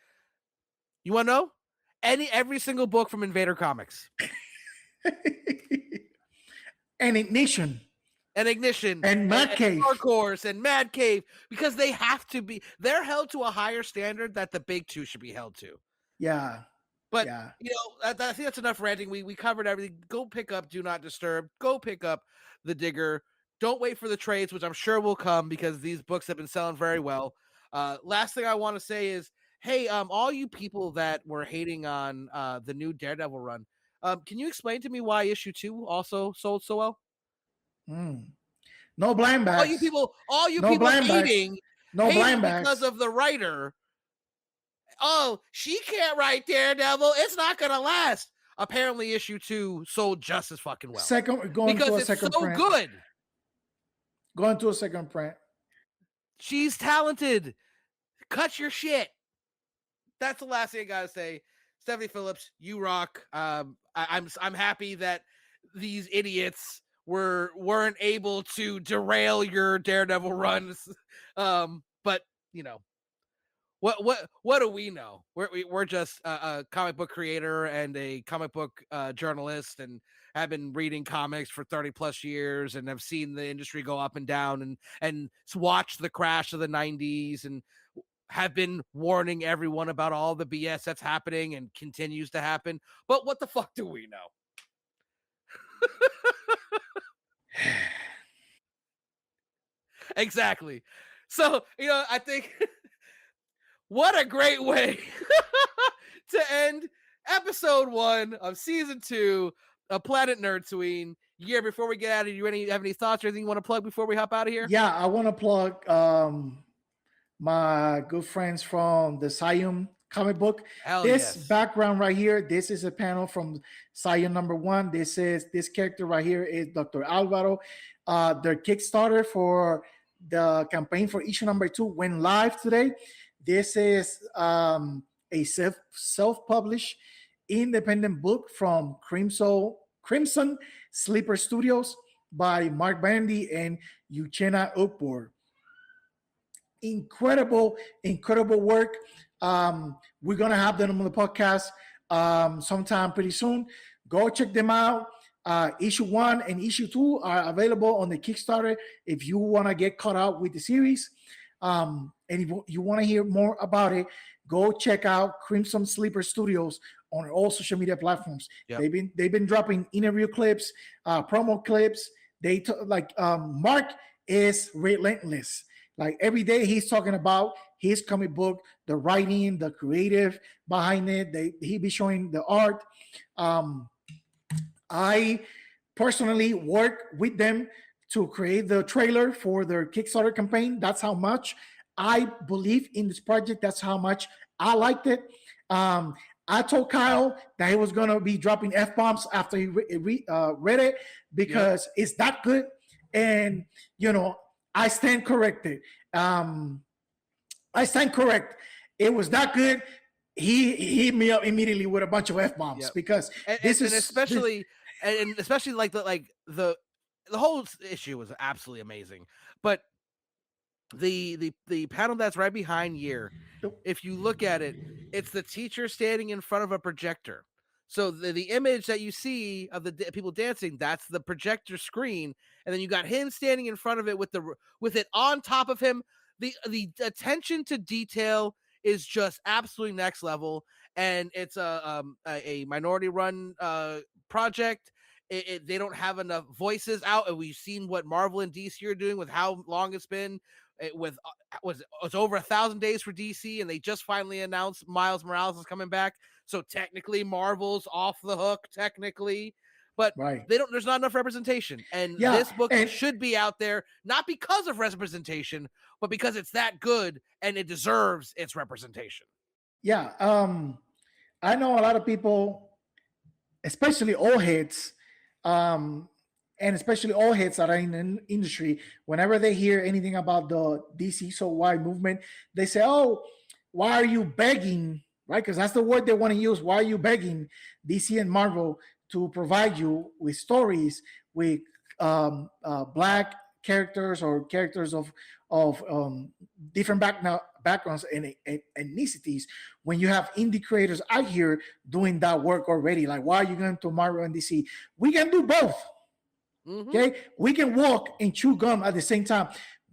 You want to know? Every single book from Invader Comics. And Ignition. And Mad Cave. Dark Horse and Mad Cave, because they have to be. They're held to a higher standard that the big two should be held to. Yeah. But I think that's enough ranting. We covered everything. Go pick up Do Not Disturb. Go pick up The Digger. Don't wait for the trades, which I'm sure will come because these books have been selling very well. Last thing I want to say is, hey, all you people that were hating on the new Daredevil run, can you explain to me why issue 2 also sold so well? No blind bags. All you people hating blind bags because of the writer. oh, she can't write Daredevil. It's not gonna last. Apparently, issue 2 sold just as fucking well. Going because to a it's second so print. good. Going to a second print. She's talented. Cut your shit. That's the last thing I gotta say. Stephanie Phillips, you rock. I'm happy that these idiots weren't able to derail your Daredevil runs. But you know, what do we know? We're just a comic book creator and a comic book journalist, and have been reading comics for 30 plus years, and have seen the industry go up and down, and watched the crash of the 90s, and have been warning everyone about all the BS that's happening and continues to happen. But what the fuck do we know? Exactly. So, I think what a great way to end episode 1 of season 2 of Planet Nerdtooine. Yeah, before we get out of here, you have any thoughts or anything you want to plug before we hop out of here? Yeah, I want to plug my good friends from the Psion comic book. This background right here, this is a panel from Psion #1. This character right here is Dr. Alvaro. Their Kickstarter for the campaign for issue #2 went live today. This is a self-published independent book from Crimson Sleeper Studios by Mark Bandy and Uchenna Ukbor. Incredible work. We're gonna have them on the podcast sometime pretty soon. Go check them out. Issue 1 and issue 2 are available on the Kickstarter if you want to get caught up with the series. And if you want to hear more about it, go check out Crimson Sleeper Studios on all social media platforms. Yep. They've been dropping interview clips, promo clips. Mark is relentless. Like every day he's talking about his comic book, the writing, the creative behind it. He be showing the art. I personally work with them to create the trailer for their Kickstarter campaign. That's how much I believe in this project. That's how much I liked it. I told Kyle that he was going to be dropping F-bombs after he read it because it's that good. And, I stand corrected. It was that good. He hit me up immediately with a bunch of F-bombs because especially like the whole issue was absolutely amazing. But the panel that's right behind Year, if you look at it, it's the teacher standing in front of a projector. So the image that you see of the people dancing, that's the projector screen, and then you got him standing in front of it with it on top of him. The attention to detail is just absolutely next level, and it's a minority run project. They don't have enough voices out, and we've seen what Marvel and DC are doing with how long it's been. It was over 1,000 days for DC, and they just finally announced Miles Morales is coming back. So technically, Marvel's off the hook, technically, but there's not enough representation. And this book should be out there, not because of representation, but because it's that good and it deserves its representation. Yeah, I know a lot of people, especially old heads, and especially all heads that are in the industry, whenever they hear anything about the DC So Why movement, they say, "Oh, why are you begging?" Right? Because that's the word they want to use. Why are you begging DC and Marvel to provide you with stories with black characters or characters of different backgrounds and ethnicities when you have indie creators out here doing that work already? Like, why are you going to Marvel and DC? We can do both. Mm-hmm. Okay, we can walk and chew gum at the same time.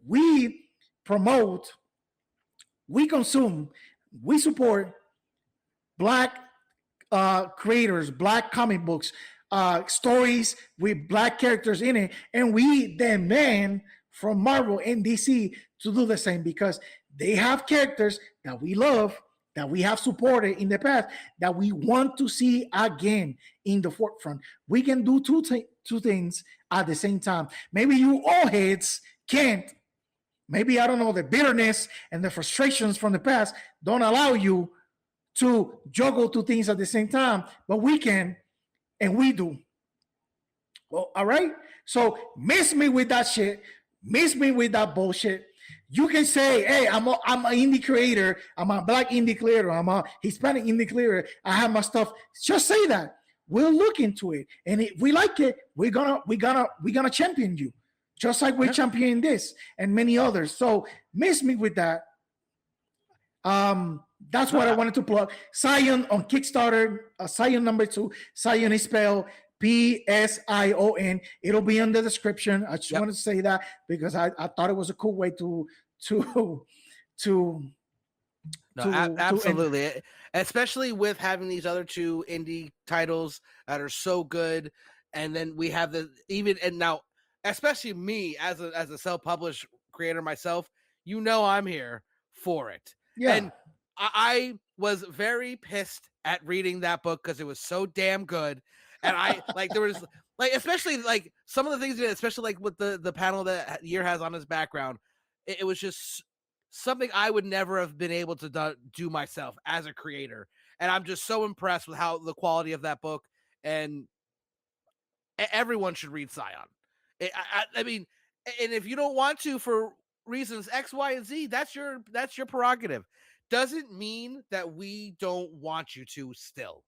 We promote, we consume, we support black creators, black comic books, stories with black characters in it, and we demand from Marvel and DC to do the same because they have characters that we love, that we have supported in the past, that we want to see again in the forefront. We can do two things at the same time. Maybe you all heads can't. Maybe, I don't know, the bitterness and the frustrations from the past don't allow you to juggle two things at the same time, but we can, and we do. Well, all right. So miss me with that shit. Miss me with that bullshit. You can say, hey, I'm an indie creator. I'm a black indie creator. I'm a Hispanic indie creator. I have my stuff. Just say that. We'll look into it, and if we like it, we're gonna champion you, just like we're championing this and many others. So miss me with that. That's what I wanted to plug. Psion on Kickstarter. Psion #2. Psion is spelled Psion. It'll be in the description. I just wanted to say that because I thought it was a cool way to absolutely. Especially with having these other two indie titles that are so good. And then we have and now, especially me as a self-published creator myself, I'm here for it. Yeah. And I was very pissed at reading that book because it was so damn good. And I there was especially some of the things, especially with the panel that Year has on his background, it was just something I would never have been able to do myself as a creator. And I'm just so impressed with how the quality of that book, and everyone should read Psion. I mean, and if you don't want to for reasons X, Y, and Z, that's your prerogative. Doesn't mean that we don't want you to still.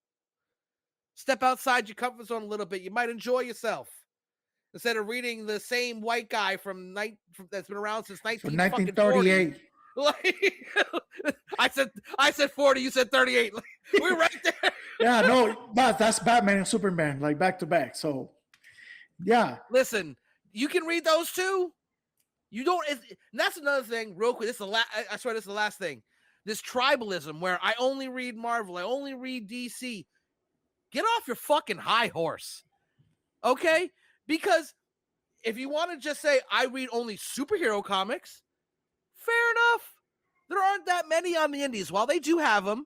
Step outside your comfort zone a little bit. You might enjoy yourself. Instead of reading the same white guy that's been around since 1938. I said 40, you said 38. We're right there. Yeah, no, but that's Batman and Superman, back to back. So, yeah. Listen, you can read those too. You don't. And that's another thing. Real quick, I swear this is the last thing. This tribalism where I only read Marvel, I only read DC. Get off your fucking high horse, okay? Because if you want to just say I read only superhero comics, fair enough. There aren't that many on the indies. While they do have them,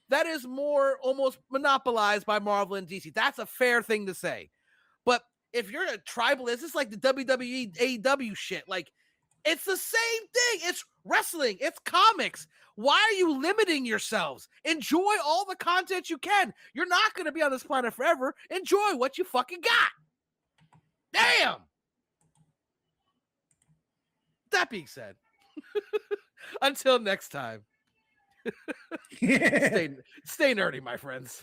that is more almost monopolized by Marvel and DC. That's a fair thing to say. But if you're a tribalist, it's like the WWE, AEW shit. It's the same thing. It's wrestling. It's comics. Why are you limiting yourselves? Enjoy all the content you can. You're not going to be on this planet forever. Enjoy what you fucking got. Damn. That being said, until next time, stay nerdy, my friends.